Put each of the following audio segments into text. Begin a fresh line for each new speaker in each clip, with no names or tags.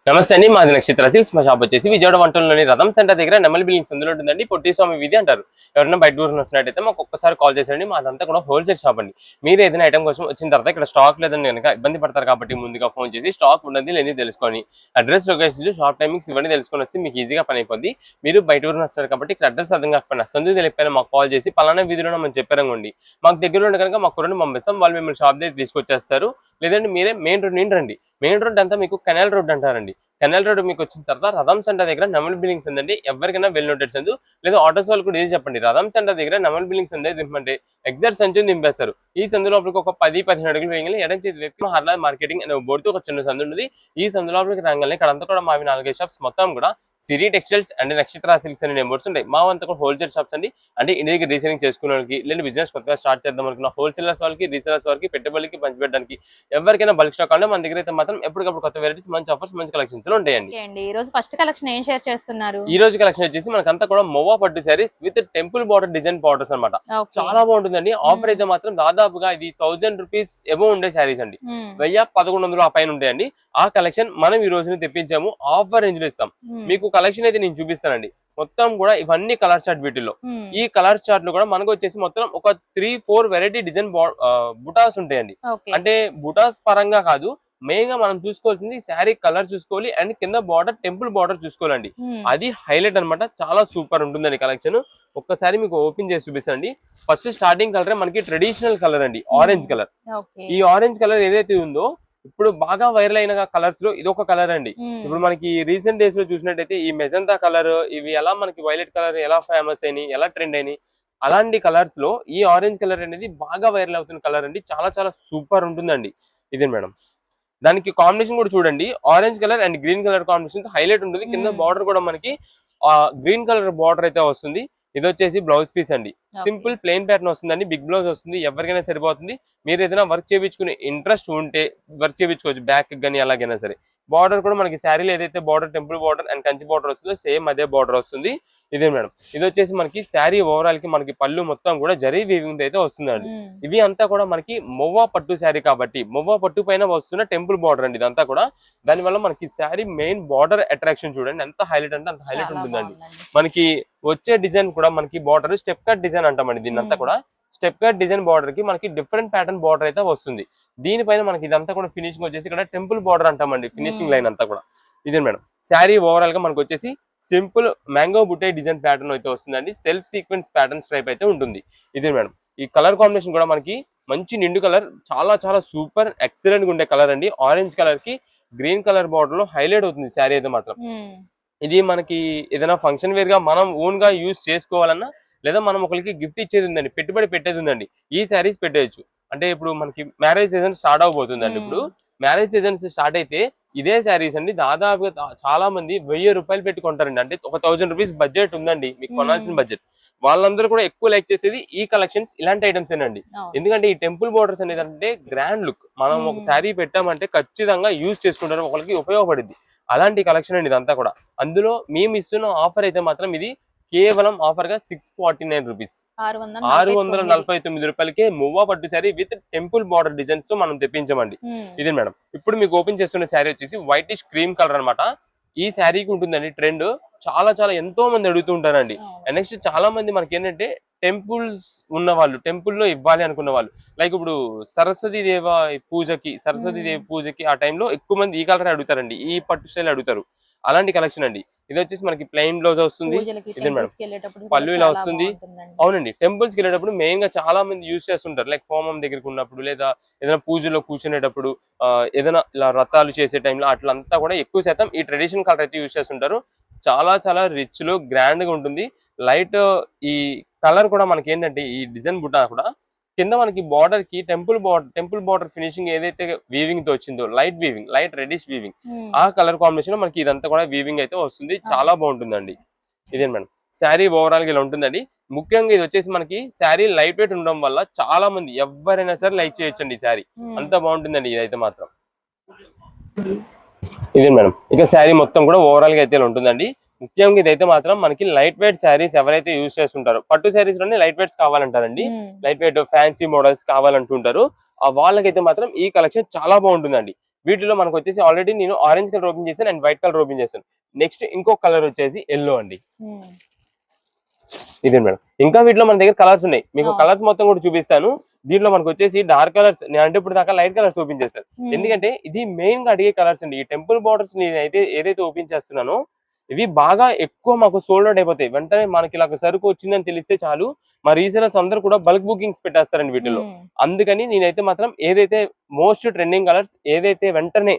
నమస్తే అండి. మాది నక్షత్ర సిల్క్స్. మా షాప్ వచ్చేసి విజయవాడ వంటల్లోని రథం సెంటర్ దగ్గర నెమలి బిల్డింగ్స్ అందులో ఉంటుందండి. పొట్టి స్వామి వీధి అంటారు. ఎవరైనా బయట ఊరు వస్తున్నట్టయితే మాకు ఒక్కసారి కాల్ చేసేయండి. మాదంతా కూడా హోల్సేల్ షాప్ అండి. మీరు ఏదైనా ఐటమ్ కోసం వచ్చిన తర్వాత ఇక్కడ స్టాక్ లేదని కనుక ఇబ్బంది పడతారు కాబట్టి ముందుగా ఫోన్ చేసి స్టాక్ ఉన్నది లేని తెలుసుకొని అడ్రస్, లొకేషన్స్, షాప్ టైమింగ్స్ ఇవన్నీ తెలుసుకొని వస్తే మీకు ఈజీగా పని అయిపోద్ది. మీరు బయట ఊరు వస్తారు కాబట్టి ఇక్కడ అడ్రస్ అర్థం కాకపోయినా సందు తెలియకపోయినా మాకు కాల్ చేసి పలానా వీధిలో మనం చెప్పారండి మాకు దగ్గరలో ఉంటే కనుక మాకు రెండు పంపిస్తాం. వాళ్ళు మిమ్మల్ని షాప్ దగ్గర తీసుకొచ్చేస్తారు. లేదంటే మీరే మెయిన్ రోడ్ నుండి రండి. మెయిన్ రోడ్ అంతా మీకు కెనాల్ రోడ్ అంటారండి. కెనాల్ రోడ్ మీకు వచ్చిన తర్వాత రథం సెంటర్ దగ్గర నెమల్ బిల్డింగ్స్ ఉందండి. ఎవరికైనా వెల్ నోటెడ్ సందు లేదా ఆటోస్ వాళ్ళు కూడా ఏది చెప్పండి. రథం సెంటర్ దగ్గర నెమల్ బిల్డింగ్స్ ఉంది దింపండి. ఎగ్జాక్ట్ సంచుని దింపేస్తారు. ఈ సందు లోపలికి ఒక 10-15 అడుగులు వేయగానే ఎడం చేతి వైపు హర్లా మార్కెటింగ్ అనే బోర్డుతో ఒక చిన్న సందు ఉంది. ఈ సందు లోపలికి రాగానే ఇక్కడ అంతా కూడా మావి 4-5 షాప్స్ మొత్తం కూడా సిరి టెక్స్టైల్స్ అండ్ నక్షత్ర సిల్క్స్ అనే నేమ్స్ ఉంటాయి. మా అంతా కూడా హోల్సేల్ షాప్స్ అండి. అంటే ఇండియాకి రీసేలింగ్ చేసుకునే వాళ్ళకి లేదా బిజినెస్ కొత్తగా స్టార్ట్ చేద్దాం అనుకున్న హోల్సేలర్స్ వాళ్ళకి, రీసేలర్స్ వాళ్ళకి, పెట్టుబడికి పంచిపెట్టడానికి ఎవరికైనా బల్క్ స్టాక్ అంటే మన దగ్గర అయితే మాత్రం ఎప్పటికప్పుడు కొత్త వెరైటీస్, మంచి ఆఫర్స్, మంచి కలెక్షన్స్ లో ఉంటాయండి.
ఈ రోజు ఫస్ట్ కలెక్షన్ ఏం షేర్ చేస్తున్నారు?
ఈ రోజు కలెక్షన్ వచ్చేసి మనకంతా కూడా మొవ్వా పట్టు saris with temple border design borders అనమాట. చాలా బాగుంటుందండి. ఆఫర్ అయితే మాత్రం దాదాపుగా ఇది 1000 రూపీస్ ఎబో ఉండే శారీస్ అండి. 1100 ఆ పైన ఉంటాయండి. ఆ కలెక్షన్ మనం ఈ రోజు తెప్పించాము. ఆఫర్ రేంజ్ లో ఇస్తాం. మీకు కలెక్షన్ అయితే నేను చూపిస్తానండి. మొత్తం కూడా ఇవన్నీ కలర్ చార్ట్ వీటిల్లో. ఈ కలర్ చార్ట్ లో కూడా మనకు వచ్చేసి మొత్తం ఒక 3-4 వెరైటీ డిజైన్ బుటాస్ ఉంటాయండి. అంటే బుటాస్ పరంగా కాదు, మెయిన్ గా మనం చూసుకోవాల్సింది శారీ కలర్ చూసుకోవాలి అండ్ కింద బార్డర్ టెంపుల్ బార్డర్ చూసుకోవాలండి. అది హైలైట్ అనమాట. చాలా సూపర్ ఉంటుందండి కలెక్షన్. ఒక్కసారి మీకు ఓపెన్ చేసి చూపిస్తాండి. ఫస్ట్ స్టార్టింగ్ కలర్ మనకి ట్రెడిషనల్ కలర్ అండి, ఆరెంజ్ కలర్. ఈ ఆరెంజ్ కలర్ ఏదైతే ఉందో ఇప్పుడు బాగా వైరల్ అయిన కలర్స్ లో ఇది ఒక కలర్ అండి. ఇప్పుడు మనకి రీసెంట్ డేస్ లో చూసినట్టయితే ఈ మెజంతా కలర్ ఇవి ఎలా మనకి వైలెట్ కలర్ ఎలా ఫేమస్ అయినాయి, ఎలా ట్రెండ్ అయినాయి, అలాంటి కలర్స్ లో ఈ ఆరెంజ్ కలర్ అనేది బాగా వైరల్ అవుతున్న కలర్ అండి. చాలా చాలా సూపర్ ఉంటుందండి. ఇదే మేడం, దానికి కాంబినేషన్ కూడా చూడండి. Orange colour and green colour combination highlight ఉంటుంది. కింద బార్డర్ కూడా మనకి గ్రీన్ కలర్ బార్డర్ అయితే వస్తుంది. ఇది వచ్చేసి బ్లౌజ్ పీస్ అండి. సింపుల్ ప్లెయిన్ ప్యాటర్న్ వస్తుందండి. బిగ్ బ్లౌజ్ వస్తుంది. ఎవరికైనా సరిపోతుంది. మీరు ఏదైనా వర్క్ చేయించుకునే ఇంట్రెస్ట్ ఉంటే వర్క్ చేయించుకోవచ్చు. బ్యాక్ కానీ ఎలాగైనా సరే. బార్డర్ కూడా మనకి శారీలో ఏదైతే border temple border and Kanchi border వస్తుందో సేమ్ అదే బార్డర్ వస్తుంది. ఇదే మేడం, ఇది వచ్చేసి మనకి శారీ ఓవరాల్ కి మనకి పళ్ళు మొత్తం కూడా జరీ వీవింగ్ అయితే వస్తుందండి. ఇవి అంతా కూడా మనకి మొవ్వా పట్టు శారీ కాబట్టి మొవ్వా పట్టు పైన వస్తున్న టెంపుల్ బార్డర్ అండి. ఇదంతా కూడా దానివల్ల మనకి శారీ మెయిన్ బార్డర్ అట్రాక్షన్ చూడండి ఎంత హైలైట్ అంటే అంత హైలైట్ ఉంటుందండి. మనకి వచ్చే డిజైన్ కూడా మనకి బార్డర్ స్టెప్ కట్ డిజైన్ అంటామండి. దీని అంతా కూడా స్టెప్ కట్ డిజైన్ బార్డర్ కి మనకి డిఫరెంట్ ప్యాటర్న్ బార్డర్ అయితే వస్తుంది. దీనిపైన మనకి ఇదంతా కూడా ఫినిషింగ్ వచ్చేసి ఇక్కడ టెంపుల్ బార్డర్ అంటామండి. ఫినిషింగ్ లైన్ అంతా కూడా ఇదే మేడం. శారీ ఓవరాల్ గా మనకు వచ్చేసి సింపుల్ మ్యాంగో బుట్టే డిజైన్ ప్యాటర్న్ అయితే వస్తుందండి. సెల్ఫ్ సీక్వెన్స్ ప్యాటర్న్ స్ట్రైప్ అయితే ఉంటుంది. ఇదే మేడం, ఈ కలర్ కాంబినేషన్ కూడా మనకి మంచి నిండు కలర్, చాలా చాలా సూపర్ ఎక్సలెంట్ గా ఉండే కలర్ అండి. ఆరెంజ్ కలర్ కి గ్రీన్ కలర్ బార్డర్ లో హైలైట్ అవుతుంది శారీ అయితే మాత్రం. ఇది మనకి ఏదైనా ఫంక్షన్ వేర్ గా మనం ఓన్ గా యూజ్ చేసుకోవాలన్నా లేదా మనం ఒకరికి గిఫ్ట్ ఇచ్చేది ఉందండి, పెట్టుబడి పెట్టేది ఉందండి, ఈ శారీస్ పెట్టేయచ్చు. అంటే ఇప్పుడు మనకి మ్యారేజ్ సీజన్ స్టార్ట్ అవబోతుందండి. ఇప్పుడు మ్యారేజ్ సీజన్ స్టార్ట్ అయితే ఇదే శారీస్ అండి దాదాపుగా చాలా మంది 1000 రూపాయలు పెట్టి కొంటారండి. అంటే ఒక 1000 రూపీస్ బడ్జెట్ ఉందండి మీకు కొనాల్సిన బడ్జెట్. వాళ్ళందరూ కూడా ఎక్కువ లైక్ చేసేది ఈ కలెక్షన్స్, ఇలాంటి ఐటమ్స్ ఏనండి. ఎందుకంటే ఈ టెంపుల్ బోర్డర్స్ అనేది అంటే గ్రాండ్ లుక్. మనం ఒక శారీ పెట్టామంటే ఖచ్చితంగా యూజ్ చేసుకుంటారు, ఒకరికి ఉపయోగపడింది. అలాంటి కలెక్షన్ అండి ఇదంతా కూడా. అందులో మేము ఇస్తున్న ఆఫర్ అయితే మాత్రం ఇది కేవలం ఆఫర్ గా 649 రూపీస్, 649 రూపాయలకే మువ్వా పట్టు sari with temple border designs తో మనం తెప్పించామండి. ఇదే మేడం, ఇప్పుడు మీకు ఓపెన్ చేస్తున్న శారీ వచ్చేసి వైటిష్ క్రీమ్ కలర్ అనమాట. ఈ శారీకి ఉంటుందండి ట్రెండ్. చాలా చాలా ఎంతో మంది అడుగుతూ ఉంటారండి. నెక్స్ట్ చాలా మంది మనకి ఏంటంటే టెంపుల్స్ ఉన్న వాళ్ళు, టెంపుల్లో ఇవ్వాలి అనుకున్న వాళ్ళు, లైక్ ఇప్పుడు సరస్వతి దేవి పూజకి ఆ టైంలో ఎక్కువ మంది ఈ కలర్ అడుగుతారండి, ఈ పట్టు స్టైల్ అడుగుతారు. అలాంటి కలెక్షన్ అండి. ఇది వచ్చేసి మనకి ప్లెయిన్ బ్లౌజ్ వస్తుంది. ఇదే మేడం, పళ్ళు ఇలా వస్తుంది. అవునండి, టెంపుల్స్ కి వెళ్ళేటప్పుడు మెయిన్ గా చాలా మంది యూజ్ చేస్తుంటారు. లైక్ హోమం దగ్గరికి ఉన్నప్పుడు లేదా ఏదైనా పూజలో కూర్చునేటప్పుడు, ఏదైనా ఇలా వ్రతాలు చేసే టైంలో అట్లంతా కూడా ఎక్కువ శాతం ఈ ట్రెడిషనల్ కలర్ అయితే యూజ్ చేస్తుంటారు. చాలా చాలా రిచ్ లో గ్రాండ్ గా ఉంటుంది. లైట్ ఈ కలర్ కూడా మనకి ఏంటంటే ఈ డిజైన్ బుట్ట కూడా కింద మనకి బార్డర్ కి టెంపుల్ బార్డర్ ఫినిషింగ్ ఏదైతే వీవింగ్ తో వచ్చిందో light weaving, light reddish weaving, ఆ కలర్ కాంబినేషన్ లో మనకి ఇదంతా కూడా వీవింగ్ అయితే వస్తుంది. చాలా బాగుంటుందండి. ఇదే మేడం, శారీ ఓవరాల్ గా ఇలా ఉంటుందండి. ముఖ్యంగా ఇది వచ్చేసి మనకి శారీ లైట్ వెయిట్ ఉండడం వల్ల చాలా మంది ఎవరైనా సరే లైక్ చేయొచ్చండి. ఈ శారీ అంత బాగుంటుందండి ఇదైతే మాత్రం. ఇదే మేడం, ఇక శారీ మొత్తం కూడా ఓవరాల్ గా అయితే ఇలా ఉంటుందండి. ముఖ్యంగా ఇదైతే మాత్రం మనకి లైట్ వెయిట్ శారీస్ ఎవరైతే యూజ్ చేస్తుంటారో, పట్టు శారీస్ లోనే లైట్ వెయిట్స్ కావాలంటారండి, లైట్ వెయిట్ ఫ్యాన్సీ మోడల్స్ కావాలంటుంటారు, వాళ్ళకైతే మాత్రం ఈ కలెక్షన్ చాలా బాగుంటుందండి. వీటిలో మనకు వచ్చేసి ఆల్రెడీ నేను ఆరెంజ్ కలర్ ఓపెన్ చేశాను అండ్ వైట్ కలర్ ఓపెన్ చేశాను. నెక్స్ట్ ఇంకో కలర్ వచ్చేసి ఎల్లో అండి. ఇదే మేడం. ఇంకా వీటిలో మన దగ్గర కలర్స్ ఉన్నాయి, మీకు కలర్స్ మొత్తం కూడా చూపిస్తాను. దీంట్లో మనకు వచ్చేసి డార్క్ కలర్స్, నేను అంటే ఇప్పుడు దాకా లైట్ కలర్స్ ఓపెన్ చేశాను, ఎందుకంటే ఇది మెయిన్ గా అడిగే కలర్స్ అండి. ఈ టెంపుల్ బార్డర్స్ నేనైతే ఏదైతే ఓపెన్ చేస్తున్నానో ఇవి బాగా ఎక్కువ మాకు సోల్డ్ అవుట్ అయిపోతాయి. వెంటనే మనకి ఇలా సరుకు వచ్చిందని తెలిస్తే చాలు మా రీసెలర్స్ అందరూ కూడా బల్క్ బుకింగ్స్ పెట్టేస్తారండి వీటిలో. అందుకని నేనైతే మాత్రం ఏదైతే మోస్ట్ ట్రెండింగ్ కలర్స్ ఏదైతే వెంటనే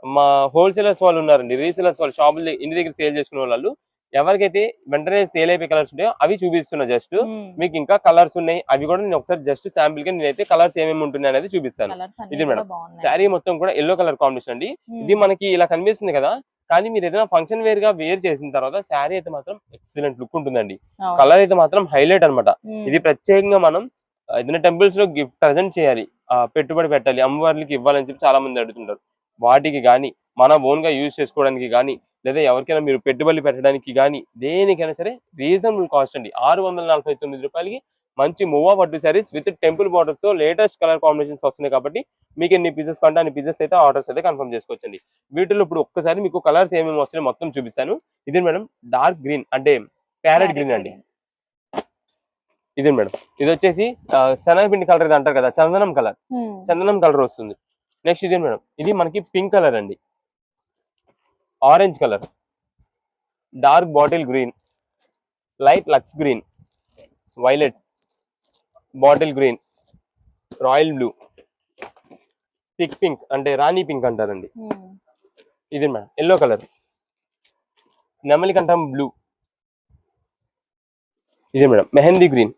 మా హోల్సేలర్స్ వాళ్ళు ఉన్నారండి, రీసెలర్స్ వాళ్ళు షాపులు ఇంటి దగ్గర సేల్ చేసుకునే వాళ్ళు ఎవరికైతే వెంటనే సేల్ అయిపోయే కలర్స్ ఉంటాయో అవి చూపిస్తున్నా. జస్ట్ మీకు ఇంకా కలర్స్ ఉన్నాయి, అవి కూడా నేను ఒకసారి జస్ట్ శాంపిల్ గా నేనైతే కలర్స్ ఏమేమి ఉంటున్నాయి అనేది చూపిస్తాను. ఇది మేడం, శారీ మొత్తం కూడా ఎల్లో కలర్ కాంబినేషన్ అండి. ఇది మనకి ఇలా కనిపిస్తుంది కదా, కానీ మీరు ఏదైనా ఫంక్షన్ వేర్ గా వేర్ చేసిన తర్వాత శారీ అయితే మాత్రం ఎక్సలెంట్ లుక్ ఉంటుందండి. కలర్ అయితే మాత్రం హైలైట్ అనమాట. ఇది ప్రత్యేకంగా మనం ఏదైనా టెంపుల్స్ లో గిఫ్ట్ ప్రజెంట్ చేయాలి, పెట్టుబడి పెట్టాలి, అమ్మవారికి ఇవ్వాలని చెప్పి చాలా మంది అడుగుతుంటారు. వాటికి గానీ మన ఓన్ గా యూజ్ చేసుకోవడానికి కానీ లేదా ఎవరికైనా మీరు పెట్టుబడి పెట్టడానికి కానీ దేనికైనా సరే రీజనబుల్ కాస్ట్ అండి. 649 రూపాయలకి మంచి మూవా పట్టు శారీస్ విత్ టెంపుల్ బార్డర్స్ తో లేటెస్ట్ కలర్ కాంబినేషన్స్ వస్తున్నాయి. కాబట్టి మీకు ఎన్ని పీసెస్ కంటే అన్ని పీసెస్ అయితే ఆర్డర్స్ అయితే కన్ఫర్మ్ చేసుకోవచ్చండి. వీటిలో ఇప్పుడు ఒక్కసారి మీకు కలర్స్ ఏమేమి వస్తున్నాయి మొత్తం చూపిస్తాను. ఇది మేడం డార్క్ గ్రీన్ అంటే ప్యారెట్ గ్రీన్ అండి. ఇది మేడం, ఇది వచ్చేసి శనగపిండి కలర్ ఇది అంటారు కదా, చందనం కలర్ వస్తుంది. నెక్స్ట్ ఇది మేడం, ఇది మనకి పింక్ కలర్ అండి, orange colour, dark bottle green, light lux green, violet, bottle green, royal blue, thick pink అంటే రాణి పింక్ అంటారండి. ఇది మేడం ఎల్లో కలర్, నెమలి కంఠం బ్లూ, ఇది madam mehndi green,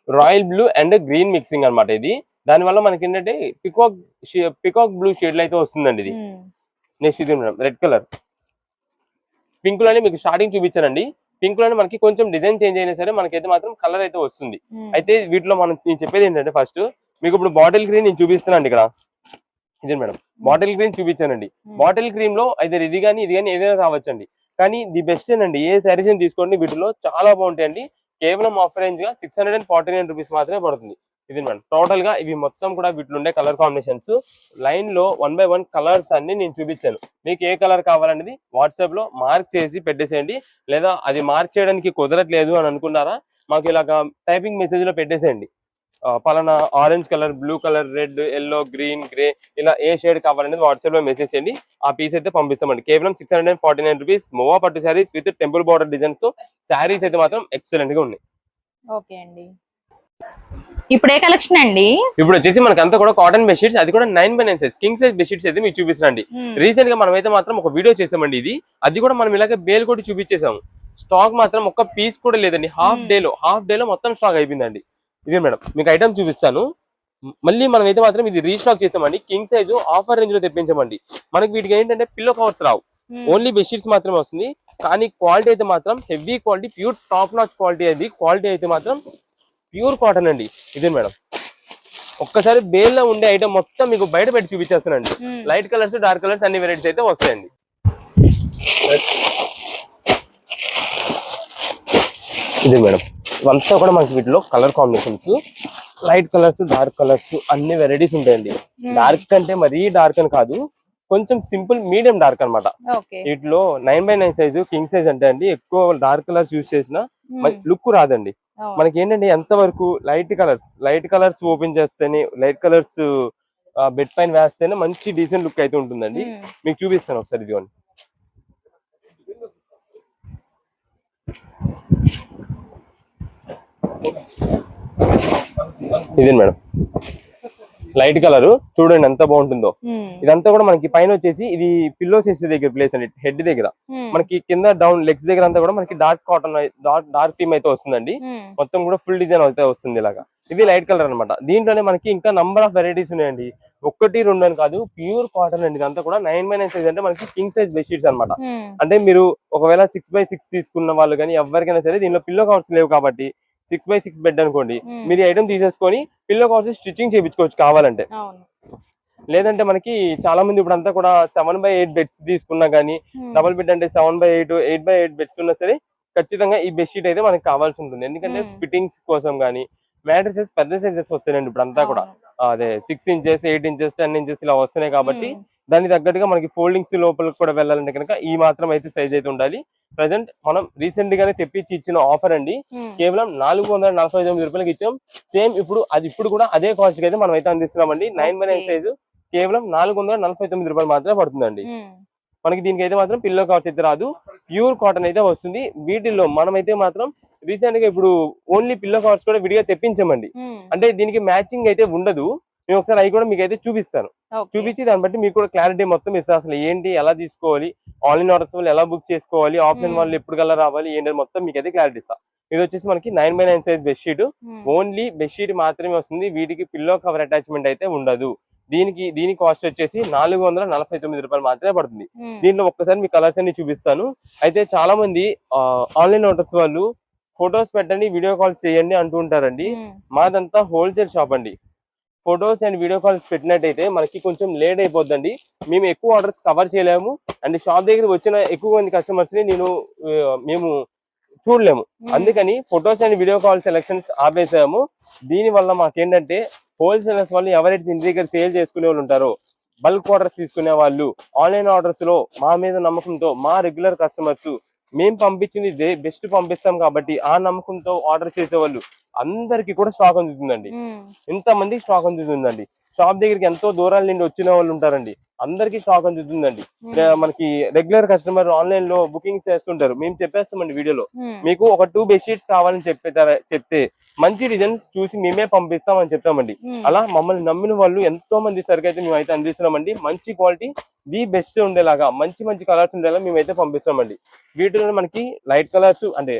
royal blue and green mixing అనమాట. ఇది దానివల్ల మనకి ఏంటంటే పికాక్ బ్లూ షేడ్ లో అయితే వస్తుందండి ఇది. నెక్స్ట్ ఇది మేడం రెడ్ కలర్, పింక్ లోనే మీకు స్టార్టింగ్ చూపించానండి. పింక్ లోనే మనకి కొంచెం డిజైన్ చేంజ్ అయినా సరే మనకైతే మాత్రం కలర్ అయితే వస్తుంది. అయితే వీటిలో నేను చెప్పేది ఏంటంటే ఫస్ట్ మీకు ఇప్పుడు బాటిల్ గ్రీన్ నేను చూపిస్తున్నాను ఇక్కడ. ఇది మేడం బాటిల్ గ్రీన్ చూపించానండి. బాటిల్ గ్రీన్ లో అయితే ఇది కానీ ఏదైనా రావచ్చండి, కానీ ది బెస్ట్ ఏనండి. ఏ శారీస్ తీసుకోండి వీటిలో చాలా బాగుంటాయండి. కేవలం ఆఫర్ రేంజ్ గా 649 రూపీస్ మాత్రమే పడుతుంది. ఇది మేడం టోటల్ గా ఇవి మొత్తం కూడా వీటిలో ఉండే కలర్ కాంబినేషన్స్ లైన్ లో 1 by 1 కలర్స్ అన్ని నేను చూపించాను. మీకు ఏ కలర్ కావాలనేది వాట్సాప్ లో మార్క్ చేసి పెట్టేసేయండి. లేదా అది మార్క్ చేయడానికి కుదరట్లేదు అని అనుకున్నారా మాకు ఇలాగా టైపింగ్ మెసేజ్ లో పెట్టేసేయండి. పలానా orange colour, blue colour, red, yellow, green, grey ఇలా ఏ షేడ్ కావాలనేది వాట్సాప్ లో మెసేజ్ చేయండి. ఆ పీస్ అయితే పంపిస్తామండి. కేవలం 649 రూపీస్ మూవా పట్టు saris with temple border designs తో శారీస్ అయితే మాత్రం ఎక్సలెంట్ గా ఉన్నాయి.
ఓకే అండి, ఇప్పుడు ఏ కలెక్షన్ అండి?
ఇప్పుడు వచ్చేసి మనకి అంతా కూడా కాటన్ బెడ్షీట్స్, అది కూడా 9x9 size king size bedsheets అయితే మీకు చూపిస్తానండి. రీసెంట్ గా మనం అయితే మాత్రం ఒక వీడియో చేసామండి. అది కూడా మనం ఇలాగే బేల్ కొట్టి చూపించేసాము. స్టాక్ మాత్రం ఒక్క పీస్ కూడా లేదండి. హాఫ్ డే లో మొత్తం స్టాక్ అయిపోయిందండి. ఇదే మేడం మీకు ఐటమ్ చూపిస్తాను. మళ్ళీ మనం అయితే మాత్రం ఇది రీస్టాక్ చేసామండి. కింగ్ సైజ్ ఆఫర్ రేంజ్ లో తెప్పించామండి. మనకి వీటికి ఏంటంటే పిల్లో కవర్స్ రావు, ఓన్లీ బెడ్షీట్స్ మాత్రమే వస్తుంది. కానీ క్వాలిటీ అయితే మాత్రం heavy quality, pure top notch quality. అది క్వాలిటీ అయితే మాత్రం ప్యూర్ కాటన్ అండి. ఇదే మేడం ఒక్కసారి బేల్ లో ఉండే ఐటమ్ మొత్తం మీకు బయట పెట్టి చూపించేస్తానండి. లైట్ కలర్స్, డార్క్ కలర్స్ అన్ని వెరైటీస్ అయితే వస్తాయండి. ఇదే మేడం ఇవంతా కూడా మనకి వీటిలో colour combinations light colours, dark colours అన్ని వెరైటీస్ ఉంటాయండి. డార్క్ అంటే మరీ డార్క్ అని కాదు, కొంచెం సింపుల్ మీడియం డార్క్ అనమాట. వీటిలో 9x9 సైజు కింగ్ సైజ్ అంటే అండి ఎక్కువ డార్క్ కలర్స్ యూజ్ చేసిన లుక్ రాదండి. మనకి ఏంటంటే ఎంత వరకు లైట్ కలర్స్ ఓపెన్ చేస్తేనే, లైట్ కలర్స్ బెడ్ పైన వేస్తేనే మంచి డీసెంట్ లుక్ అయితే ఉంటుందండి. మీకు చూపిస్తాను ఒకసారి ఇదిగోండి. ఇది మేడం లైట్ కలర్ చూడండి ఎంత బాగుంటుందో. ఇదంతా కూడా మనకి పైన వచ్చేసి ఇది పిల్లోస్ వేసే దగ్గర ప్లేస్ అండి, హెడ్ దగ్గర. మనకి కింద డౌన్ లెగ్స్ దగ్గర అంతా కూడా మనకి డార్క్ కాటన్, డార్క్ థీమ్ అయితే వస్తుందండి. మొత్తం కూడా ఫుల్ డిజైన్ అయితే వస్తుంది ఇలాగా. ఇది లైట్ కలర్ అనమాట. దీంట్లోనే మనకి ఇంకా నంబర్ ఆఫ్ వెరైటీస్ ఉన్నాయండి. 1, 2 అని కాదు, ప్యూర్ కాటన్ అండి. ఇదంతా కూడా 9x9 సైజ్ అంటే మనకి కింగ్ సైజ్ బెడ్షీట్స్ అనమాట. అంటే మీరు ఒకవేళ 6x6 తీసుకున్న వాళ్ళు కానీ ఎవరికైనా సరే దీనిలో పిల్లో కవర్స్ లేవు కాబట్టి 6x6 బెడ్ అనుకోండి, మీరు ఐటమ్ తీసేసుకొని పిల్లో కవర్స్ స్టిచ్చింగ్ చేయించుకోవచ్చు కావాలంటే. లేదంటే మనకి చాలా మంది ఇప్పుడు అంతా కూడా 7x8 బెడ్స్ తీసుకున్నా గానీ, డబుల్ బెడ్ అంటే 7x8, 8x8 బెడ్స్ ఉన్నా సరే ఖచ్చితంగా ఈ బెడ్షీట్ అయితే మనకి కావాల్సి ఉంటుంది. ఎందుకంటే ఫిట్టింగ్స్ కోసం గానీ మ్యాట్రిసెస్ పెద్ద సైజెస్ వస్తాయండి ఇప్పుడు అంతా కూడా. అదే 6 ఇంచెస్ 8 ఇంచెస్ 10 ఇంచెస్ ఇలా వస్తున్నాయి కాబట్టి దానికి తగ్గట్టుగా మనకి ఫోల్డింగ్స్ లోపలికి కూడా వెళ్ళాలంటే కనుక ఈ మాత్రం అయితే సైజ్ అయితే ఉండాలి. ప్రజెంట్ మనం రీసెంట్ గానే తెప్పించి ఇచ్చిన ఆఫర్ అండి, కేవలం 449 రూపాయలకి ఇచ్చాం. సేమ్ ఇప్పుడు కూడా అదే కాస్ట్ కి అయితే మనం అయితే అందిస్తున్నామండి. 9x9 సైజు కేవలం 449 రూపాయలు మాత్రమే పడుతుందండి. మనకి దీనికి అయితే మాత్రం పిల్లో కవర్స్ అయితే రాదు, ప్యూర్ కాటన్ అయితే వస్తుంది. వీటిల్లో మనమైతే మాత్రం రీసెంట్ గా ఇప్పుడు ఓన్లీ పిల్లో కవర్స్ కూడా విడిగా తెప్పించామండి. అంటే దీనికి మ్యాచింగ్ అయితే ఉండదు. నేను ఒకసారి అవి కూడా మీకు అయితే చూపిస్తాను. చూపించి దాన్ని బట్టి మీకు కూడా క్లారిటీ మొత్తం ఇస్తాను. అసలు ఏంటి, ఎలా తీసుకోవాలి, ఆన్లైన్ ఆర్డర్స్ వాళ్ళు ఎలా బుక్ చేసుకోవాలి, ఆఫ్లైన్ వాళ్ళు ఎప్పుడు కల్లా రావాలి ఏంటి మొత్తం మీకు అయితే క్లారిటీ ఇస్తాను. ఇది వచ్చేసి మనకి 9x9 size bedsheet. Only bedsheet మాత్రమే వస్తుంది, వీటికి పిల్లో కవర్ అటాచ్మెంట్ అయితే ఉండదు. దీని కాస్ట్ వచ్చేసి 449 రూపాయలు మాత్రమే పడుతుంది. దీంట్లో ఒక్కసారి మీ కలర్స్ అన్ని చూపిస్తాను. అయితే చాలా మంది ఆన్లైన్ ఆర్డర్స్ వాళ్ళు ఫొటోస్ పెట్టండి, వీడియో కాల్స్ చేయండి అంటూ ఉంటారండి. మాదంతా హోల్సేల్ షాప్ అండి. ఫొటోస్ అండ్ వీడియో కాల్స్ పెట్టినట్టయితే మనకి కొంచెం లేట్ అయిపోద్దండి. మేము ఎక్కువ ఆర్డర్స్ కవర్ చేయలేము అండ్ షాప్ దగ్గర వచ్చిన ఎక్కువ మంది కస్టమర్స్ ని మేము చూడలేము. అందుకని photos and video call selections ఆపేసాము. దీని వల్ల మాకేంటంటే హోల్సేలర్స్ వాళ్ళు ఎవరైతే దీని దగ్గర సేల్ చేసుకునే వాళ్ళు ఉంటారో, బల్క్ ఆర్డర్స్ తీసుకునే వాళ్ళు, ఆన్లైన్ ఆర్డర్స్ లో మా మీద నమ్మకంతో మా రెగ్యులర్ కస్టమర్స్ మేము పంపించింది బెస్ట్ పంపిస్తాం కాబట్టి ఆ నమ్మకంతో ఆర్డర్ చేసే వాళ్ళు అందరికి కూడా స్టాక్ అందుతుందండి. ఇంతమంది స్టాక్ అందుతుందండి. షాప్ దగ్గరికి ఎంతో దూరాల నుండి వచ్చిన వాళ్ళు ఉంటారండి, అందరికి స్టాక్ అందుతుందండి. మనకి రెగ్యులర్ కస్టమర్ ఆన్లైన్ లో బుకింగ్ చేస్తుంటారు, మేము చెప్పేస్తామండి వీడియోలో. మీకు ఒక 2 బెడ్షీట్స్ కావాలని చెప్తే మంచి డిజైన్స్ చూసి మేమే పంపిస్తామని చెప్తామండి. అలా మమ్మల్ని నమ్మిన వాళ్ళు ఎంతో మంది సరికి అయితే మేము అయితే అందిస్తున్నామండి. మంచి క్వాలిటీ, ది బెస్ట్ ఉండేలాగా మంచి మంచి కలర్స్ ఉండేలా మేమైతే పంపిస్తామండి. వీటిలో మనకి లైట్ కలర్స్ అంటే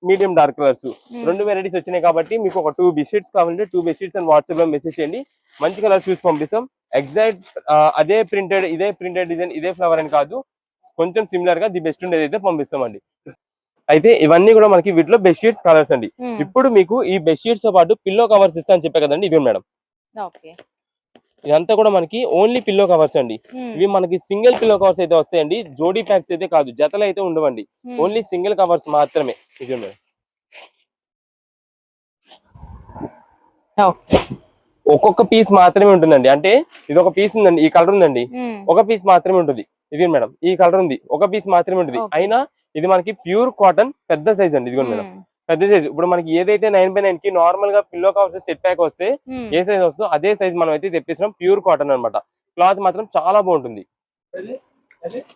మీడియం డార్క్ కలర్స్ 2 వెరైటీస్ వచ్చినాయి కాబట్టి మీకు ఒక 2 బెడ్షీట్స్ కావాలంటే 2 బెడ్షీట్స్ అని వాట్సాప్ లో మెసేజ్ చేయండి, మంచి కలర్స్ చూసి పంపిస్తాం. ఎగ్జాక్ట్ ఇదే ప్రింటెడ్ డిజైన్ ఇదే ఫ్లవర్ అని కాదు, కొంచెం సిమిలర్ గా ది బెస్ట్ ఉండేది అయితే పంపిస్తామండి. అయితే ఇవన్నీ కూడా మనకి వీటిలో బెడ్షీట్స్ కలర్స్ అండి. ఇప్పుడు మీకు ఈ బెడ్షీట్స్ తో పాటు పిల్లో కవర్స్ ఇస్తా అని చెప్పే కదండి, ఇది మేడం. ఇదంతా కూడా మనకి ఓన్లీ పిల్లో కవర్స్ అండి. ఇవి మనకి సింగిల్ పిల్లో కవర్స్ అయితే వస్తాయండి, జోడీ ప్యాక్స్ అయితే కాదు, జతలు అయితే ఉండవండి, ఓన్లీ సింగిల్ కవర్స్ మాత్రమే. ఇది మేడం. ఒక్కొక్క పీస్ మాత్రమే ఉంటుందండి. అంటే ఇది ఒక పీస్ ఉందండి, ఈ కలర్ ఉందండి, ఒక పీస్ మాత్రమే ఉంటుంది. ఇది మేడం, ఈ కలర్ ఉంది, ఒక పీస్ మాత్రమే ఉంటుంది. అయినా ఇది మనకి ప్యూర్ కాటన్ పెద్ద సైజ్ అండి. ఇదిగోండి మేడం, పెద్ద సైజ్. ఇప్పుడు మనకి ఏదైతే 9x9 కి నార్మల్ గా పిల్లో కవర్స్ సెట్ ప్యాక్ వస్తే ఏ సైజ్ వస్తుందో అదే సైజ్ మనం అయితే తెప్పిస్తున్నాం. ప్యూర్ కాటన్ అన్నమాట. క్లాత్ మాత్రం చాలా బాగుంటుంది.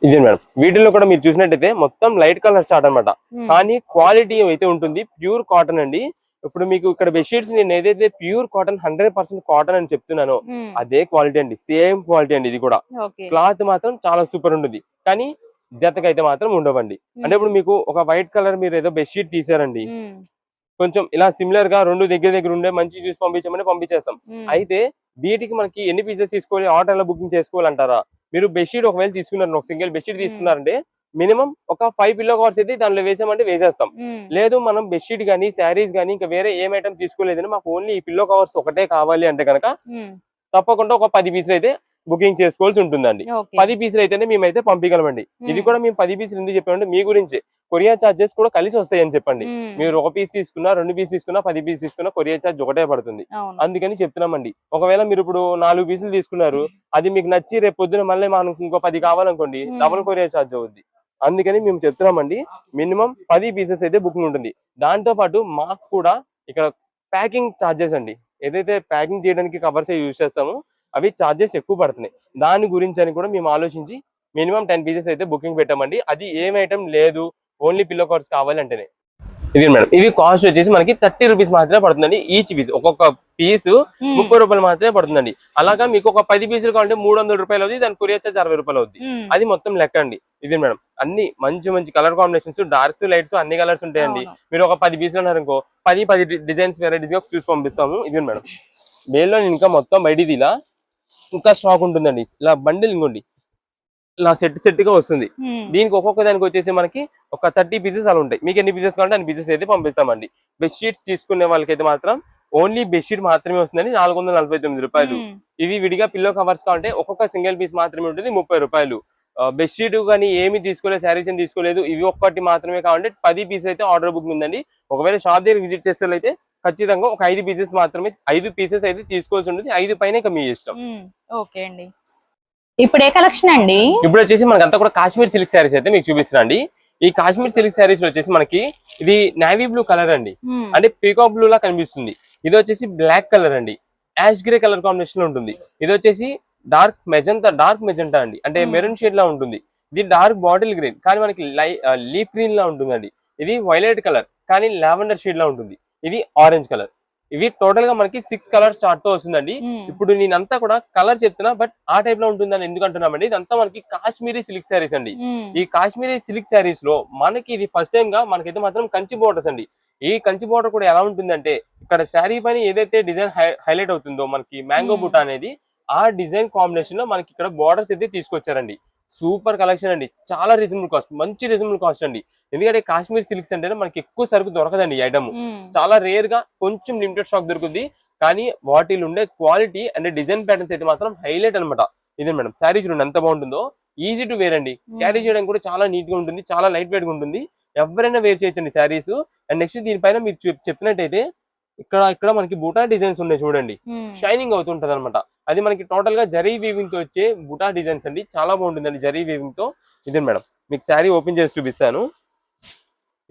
ఇది మేడం, వీటిల్లో కూడా మీరు చూసినట్టయితే మొత్తం లైట్ కలర్ చార్ట్ అనమాట, కానీ క్వాలిటీ అయితే ఉంటుంది ప్యూర్ కాటన్ అండి. ఇప్పుడు మీకు ఇక్కడ బెడ్షీట్స్ నేను ఏదైతే ప్యూర్ కాటన్ 100% కాటన్ అని చెప్తున్నానో అదే క్వాలిటీ అండి, సేమ్ క్వాలిటీ అండి. ఇది కూడా క్లాత్ మాత్రం చాలా సూపర్ ఉంటుంది, కానీ జతకైతే మాత్రం ఉండవండి. అంటే ఇప్పుడు మీకు ఒక వైట్ కలర్ మీరు ఏదో బెడ్షీట్ తీసారండి, కొంచెం ఇలా సిమిలర్ గా 2 దగ్గర ఉండే మంచి చూసి పంపించమని పంపించేస్తాం. అయితే వీటికి మనకి ఎన్ని పీసెస్ తీసుకోవాలి, ఆర్డర్ ఎలా బుకింగ్ చేసుకోవాలంటారా? మీరు బెడ్షీట్ ఒకవేళ తీసుకున్నారు, ఒక సింగిల్ బెడ్షీట్ తీసుకున్నారంటే మినిమం ఒక 5 పిల్లో కవర్స్ అయితే దాంట్లో వేసామంటే వేసేస్తాం. లేదు మనం బెడ్షీట్ గానీ శారీస్ గానీ ఇంకా వేరే ఏం ఐటమ్ తీసుకోలేదని మాకు ఓన్లీ ఈ పిల్లో కవర్స్ ఒకటే కావాలి అంటే కనుక తప్పకుండా ఒక 10 పీసులు అయితే బుకింగ్ చేసుకోవాల్సి ఉంటుందండి. 10 పీసులు అయితేనే మేమైతే పంపించగలమండి. ఇది కూడా మేము 10 పీసులు ఎందుకు చెప్పామంటే మీ గురించి కొరియర్ చార్జెస్ కూడా కలిసి వస్తాయని చెప్పండి. మీరు 1 పీస్ తీసుకున్నా, 2 పీస్ తీసుకున్నా, 10 పీస్ తీసుకున్నా కొరియర్ చార్జ్ ఒకటే పడుతుంది. అందుకని చెప్తున్నామండి. ఒకవేళ మీరు ఇప్పుడు 4 పీసులు తీసుకున్నారు, అది మీకు నచ్చి రేపు పొద్దున మళ్ళీ మనకు ఇంకో 10 కావాలనుకోండి, డబుల్ కొరియర్ చార్జ్ అవుద్ది. అందుకని మేము చెప్తున్నామండి, మినిమం 10 పీసెస్ అయితే బుకింగ్ ఉంటుంది. దాంతో పాటు మాకు కూడా ఇక్కడ ప్యాకింగ్ చార్జెస్ అండి, ఏదైతే ప్యాకింగ్ చేయడానికి కవర్స్ యూజ్ చేస్తామో అవి చార్జెస్ ఎక్కువ పడుతున్నాయి. దాని గురించి అని కూడా మేము ఆలోచించి మినిమం 10 పీసెస్ అయితే బుకింగ్ పెట్టామండి. అది ఏం ఐటమ్ లేదు, ఓన్లీ పిల్లో కవర్స్ కావాలంటేనే. ఇది మేడం, ఇవి కాస్ట్ వచ్చేసి మనకి 30 రూపీస్ మాత్రమే పడుతుందండి. ఈచ్ పీస్, ఒక్కొక్క పీస్ 30 రూపాయలు మాత్రమే పడుతుందండి. అలాగా మీకు ఒక 10 పీసులు కావాలంటే 300 రూపాయలు అవుతుంది, దాని కొరియర్ చార్జ్ 60 రూపాయలు అవుతుంది. అది మొత్తం లెక్క అండి. ఇది మేడం, అన్ని మంచి మంచి కలర్ కాంబినేషన్స్, డార్క్స్ లైట్స్ అన్ని కలర్స్ ఉంటాయండి. మీరు ఒక 10 పీసులు అన్నారు అనుకో, 10 డిజైన్స్ వెరైటీస్ గా చూసి పంపిస్తాము. ఇది మేడం, మేల్లో ఇంకా మొత్తం బయటిది ఇలా ఇంకా స్టాక్ ఉంటుందండి. ఇలా బండిల్ ఇంకోండి ఇలా సెట్ గా వస్తుంది. దీనికి ఒక్కొక్క దానికి వచ్చేసి మనకి ఒక 30 పీసెస్ అలా ఉంటాయి. మీకు ఎన్ని పీసెస్ కావాలంటే అన్ని పీసెస్ అయితే పంపిస్తామండి. బెడ్షీట్స్ తీసుకునే వాళ్ళకైతే మాత్రం ఓన్లీ బెడ్షీట్ మాత్రమే వస్తుందండి, 449 రూపాయలు. ఇవి విడిగా పిల్లో కవర్స్ కావాలంటే ఒక్కొక్క సింగిల్ పీస్ మాత్రమే ఉంటుంది, 30 రూపాయలు. బెడ్షీట్ కానీ ఏమి తీసుకోలేదు, శారీస్ ఏమి తీసుకోలేదు, ఇవి ఒక్కటి మాత్రమే కావాలంటే 10 పీస్ అయితే ఆర్డర్ బుక్ ఉందండి. ఒకవేళ షాప్ దగ్గర విజిట్ చేస్తే ఖచ్చితంగా ఒక 5 పీసెస్ మాత్రమే, 5 పీసెస్ అయితే తీసుకోవాల్సి ఉంటుంది. 5 పైన ఇక మీ ఇష్టం.
ఓకే అండి. ఇప్పుడు ఏ కలెక్షన్ అండి?
ఇప్పుడు వచ్చేసి మనకంతా కూడా కాశ్మీర్ సిల్క్ శారీస్ అయితే మీకు చూపిస్తున్నా అండి. ఈ కాశ్మీర్ సిల్క్ శారీస్ లో వచ్చేసి మనకి ఇది నేవీ బ్లూ కలర్ అండి, అంటే పీకాక్ బ్లూ లా కనిపిస్తుంది. ఇది వచ్చేసి బ్లాక్ కలర్ అండి, యాష్ గ్రే కలర్ కాంబినేషన్ లో ఉంటుంది. ఇది వచ్చేసి డార్క్ మెజెంటా అండి, అంటే మెరూన్ షేడ్ లా ఉంటుంది. ఇది డార్క్ బాటిల్ గ్రీన్ కానీ మనకి లీఫ్ గ్రీన్ లా ఉంటుందండి. ఇది వైలెట్ కలర్ కానీ లావెండర్ షేడ్ లా ఉంటుంది. ఇది ఆరెంజ్ కలర్. ఇవి టోటల్ గా మనకి 6 కలర్స్ చార్ట్ తో వస్తుందండి. ఇప్పుడు నేనంతా కూడా కలర్ చెప్తున్నా, బట్ ఆ టైప్ లో ఉంటుందని ఎందుకు అంటున్నామండి, ఇదంతా మనకి కాశ్మీరీ సిల్క్ శారీస్ అండి. ఈ కాశ్మీరీ సిల్క్ శారీస్ లో మనకి ఇది ఫస్ట్ టైం గా మనకైతే మాత్రం కంచి బోర్డర్స్ అండి. ఈ కంచి బోర్డర్ కూడా ఎలా ఉంటుందంటే, ఇక్కడ శారీ పైన ఏదైతే డిజైన్ హైలైట్ అవుతుందో మనకి మ్యాంగో బుటా అనేది, ఆ డిజైన్ కాంబినేషన్ లో మనకి ఇక్కడ బోర్డర్స్ అయితే తీసుకొచ్చారండి. సూపర్ కలెక్షన్ అండి, చాలా రీజనబుల్ కాస్ట్, మంచి రీజనబుల్ కాస్ట్ అండి. ఎందుకంటే కాశ్మీర్ సిల్క్స్ అంటే మనకి ఎక్కువ సరుకు దొరకదండి. ఈ ఐటమ్ చాలా రేర్ గా కొంచెం లిమిటెడ్ స్టాక్ దొరుకుతుంది. కానీ వాటిలో ఉండే క్వాలిటీ అండ్ డిజైన్ ప్యాటర్న్స్ అయితే మాత్రం హైలైట్ అనమాట. ఇది మేడం శారీ చూడండి ఎంత బాగుంటుందో, ఈజీ టు వేర్ అండి. క్యారీ చేయడం కూడా చాలా నీట్ గా ఉంటుంది, చాలా లైట్ వెయిట్ గా ఉంటుంది. ఎవరైనా వేర్ చేయొచ్చండి శారీస్. అండ్ నెక్స్ట్ దీనిపైన మీరు చెప్పినట్టయితే ఇక్కడ మనకి బుటా డిజైన్స్ ఉన్నాయి చూడండి, షైనింగ్ అవుతుంటది అనమాట. అది మనకి టోటల్ గా జరీ వీవింగ్ తో వచ్చే బుటా డిజైన్స్ అండి, చాలా బాగుంటుందండి జరీ వీవింగ్ తో. ఇది మేడం మీకు శారీ ఓపెన్ చేసి చూపిస్తాను.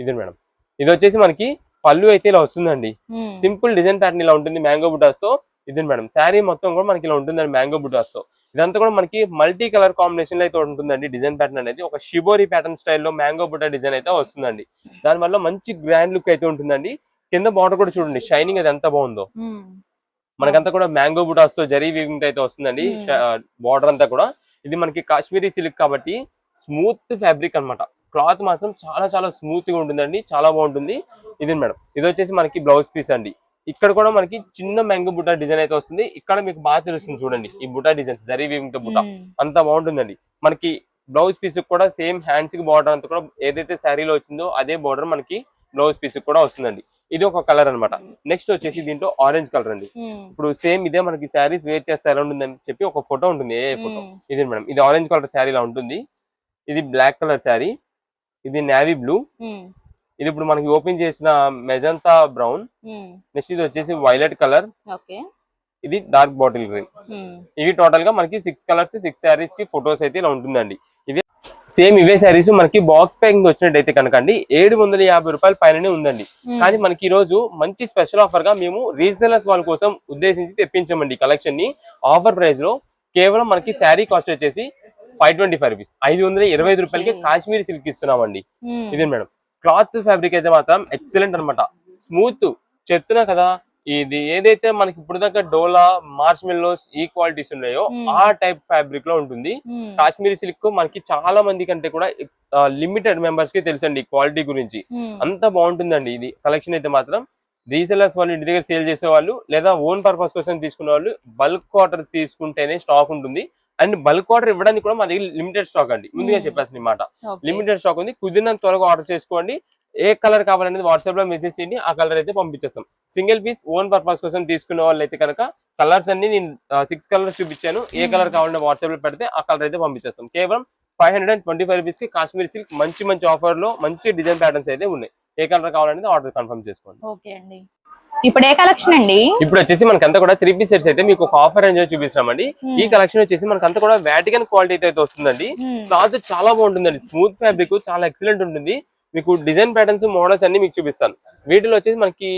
ఇది మేడం, ఇది వచ్చేసి మనకి పళ్ళు అయితే ఇలా వస్తుందండి. సింపుల్ డిజైన్ ప్యాటర్న్ ఇలా ఉంటుంది మ్యాంగో బుటాస్ తో. ఇది మేడం శారీ మొత్తం కూడా మనకి ఇలా ఉంటుందండి మ్యాంగో బుటాస్ తో. ఇదంతా కూడా మనకి మల్టీ కలర్ కాంబినేషన్ లో అయితే ఉంటుందండి. డిజైన్ ప్యాటర్న్ అనేది ఒక షిబోరి ప్యాటర్న్ స్టైల్లో మ్యాంగో బుటా డిజైన్ అయితే వస్తుందండి. దాని వల్ల మంచి గ్రాండ్ లుక్ అయితే ఉంటుందండి. కింద బార్డర్ కూడా చూడండి, షైనింగ్ అది ఎంత బాగుందో. మనకంతా కూడా మ్యాంగో బుటాస్ తో జరీ వీవింగ్ అయితే వస్తుందండి బార్డర్ అంతా కూడా. ఇది మనకి కాశ్మీరీ సిల్క్ కాబట్టి స్మూత్ ఫ్యాబ్రిక్ అన్నమాట. క్లాత్ మాత్రం చాలా చాలా స్మూత్ గా ఉంటుందండి, చాలా బాగుంటుంది. ఇది మేడం, ఇది వచ్చేసి మనకి బ్లౌజ్ పీస్ అండి. ఇక్కడ కూడా మనకి చిన్న మ్యాంగో బుటా డిజైన్ అయితే వస్తుంది. ఇక్కడ మీకు బాగా తెలుస్తుంది చూడండి, ఈ బుటా డిజైన్స్ జరీ వీవింగ్ తో బుటా అంత బాగుంటుందండి. మనకి బ్లౌజ్ పీస్ కూడా సేమ్ హ్యాండ్స్ కి బార్డర్ అంతా కూడా ఏదైతే శారీలో వచ్చిందో అదే బార్డర్ మనకి బ్లౌజ్ పీస్ కూడా వస్తుందండి. ఇది ఒక కలర్ అన్నమాట. నెక్స్ట్ వచ్చేసి దీంట్లో ఆరెంజ్ కలర్ అండి. ఇప్పుడు సేమ్ ఇదే మనకి శారీస్ వేర్ చేస్తే ఎలా ఉంటుందని చెప్పి ఒక ఫోటో ఉంటుంది, ఏ ఫోటో. ఇది మేడం, ఇది ఆరెంజ్ కలర్ శారీ లా ఉంటుంది. ఇది బ్లాక్ కలర్ శారీ, ఇది నేవీ బ్లూ, ఇది ఇప్పుడు మనకి ఓపెన్ చేసిన మెజంతా బ్రౌన్. నెక్స్ట్ ఇది వచ్చేసి వైలెట్ కలర్, ఇది డార్క్ బాటిల్ గ్రీన్. ఇవి టోటల్ గా మనకి 6 కలర్స్ 6 శారీస్ కి ఫొటోస్ అయితే ఇలా ఉంటుందండి. ఇవి సేమ్ ఇవే శారీస్ మనకి బాక్స్ ప్యాకింగ్ వచ్చినట్టయితే కనుక అండి 750 రూపాయల పైననే ఉందండి. కానీ మనకి ఈ రోజు మంచి స్పెషల్ ఆఫర్ గా మేము రీసేలర్స్ వాళ్ళ కోసం ఉద్దేశించి తెప్పించామండి కలెక్షన్ ని. ఆఫర్ ప్రైస్ లో కేవలం మనకి శారీ కాస్ట్ వచ్చేసి 525 రూపీస్, 525 రూపాయలకి కాశ్మీరీ సిల్క్ ఇస్తున్నామండి. ఇదే మేడం, క్లాత్ ఫ్యాబ్రిక్ అయితే మాత్రం ఎక్సలెంట్ అనమాట. స్మూత్ చెప్తున్నా కదా, ఇది ఏదైతే మనకి ఇప్పుడు దాకా డోలా మార్చ్ మెల్లోస్ ఈ క్వాలిటీస్ ఉన్నాయో ఆ టైప్ ఫ్యాబ్రిక్ లో ఉంటుంది. కాశ్మీరీ సిల్క్ మనకి చాలా మంది కంటే కూడా లిమిటెడ్ మెంబర్స్ కి తెలుసండి క్వాలిటీ గురించి. అంత బాగుంటుందండి ఇది కలెక్షన్ అయితే మాత్రం. రీసెలర్స్ వాళ్ళు ఇంటి దగ్గర సేల్ చేసే వాళ్ళు లేదా ఓన్ పర్పస్ కోసం తీసుకునే వాళ్ళు బల్క్ ఆర్డర్ తీసుకుంటేనే స్టాక్ ఉంటుంది. అండ్ బల్క్ ఆర్డర్ ఇవ్వడానికి కూడా మా దగ్గర లిమిటెడ్ స్టాక్ అండి, ముందుగా చెప్పాల్సిన మాట. లిమిటెడ్ స్టాక్ ఉంది, కుదిరినంత త్వరగా ఆర్డర్ చేసుకోండి. ఏ కలర్ కావాలనేది వాట్సాప్ లో మెసేజ్ చేయండి, ఆ కలర్ అయితే పంపించేస్తాం. సింగిల్ పీస్ ఓన్ పర్పస్ కోసం తీసుకునే వాళ్ళు అయితే కనుక కలర్స్ అన్ని నేను 6 కలర్స్ చూపించాను. ఏ కలర్ కావాలంటే వాట్సాప్ లో పెడితే ఆ కలర్ అయితే పంపించేస్తాం. కేవలం 525 రూపీస్ కి కాశ్మీర్ సిల్క్ మంచి మంచి ఆఫర్ లో మంచి డిజైన్ ప్యాటర్న్స్ అయితే ఉన్నాయి. ఏ కలర్ కావాలనేది ఆర్డర్ కన్ఫర్మ్ చేసుకోండి.
ఓకే అండి. ఇప్పుడు ఏ కలెక్షన్ అండి?
ఇప్పుడు వచ్చేసి మనకంతా కూడా 3 పీస్ సెట్స్ అయితే మీకు ఒక ఆఫర్ రేంజ్ చూపిస్తామండి. ఈ కలెక్షన్ వచ్చేసి మనకంతా కూడా వాటికన్ క్వాలిటీ అయితే వస్తుందండి. క్లాత్ చాలా బాగుంటుందండి, స్మూత్ ఫ్యాబ్రిక్ చాలా ఎక్సలెంట్ ఉంటుంది. మీకు డిజైన్ ప్యాటర్న్స్ మోడల్స్ అన్ని మీకు చూపిస్తాను. వీటిలో వచ్చేసి మనకి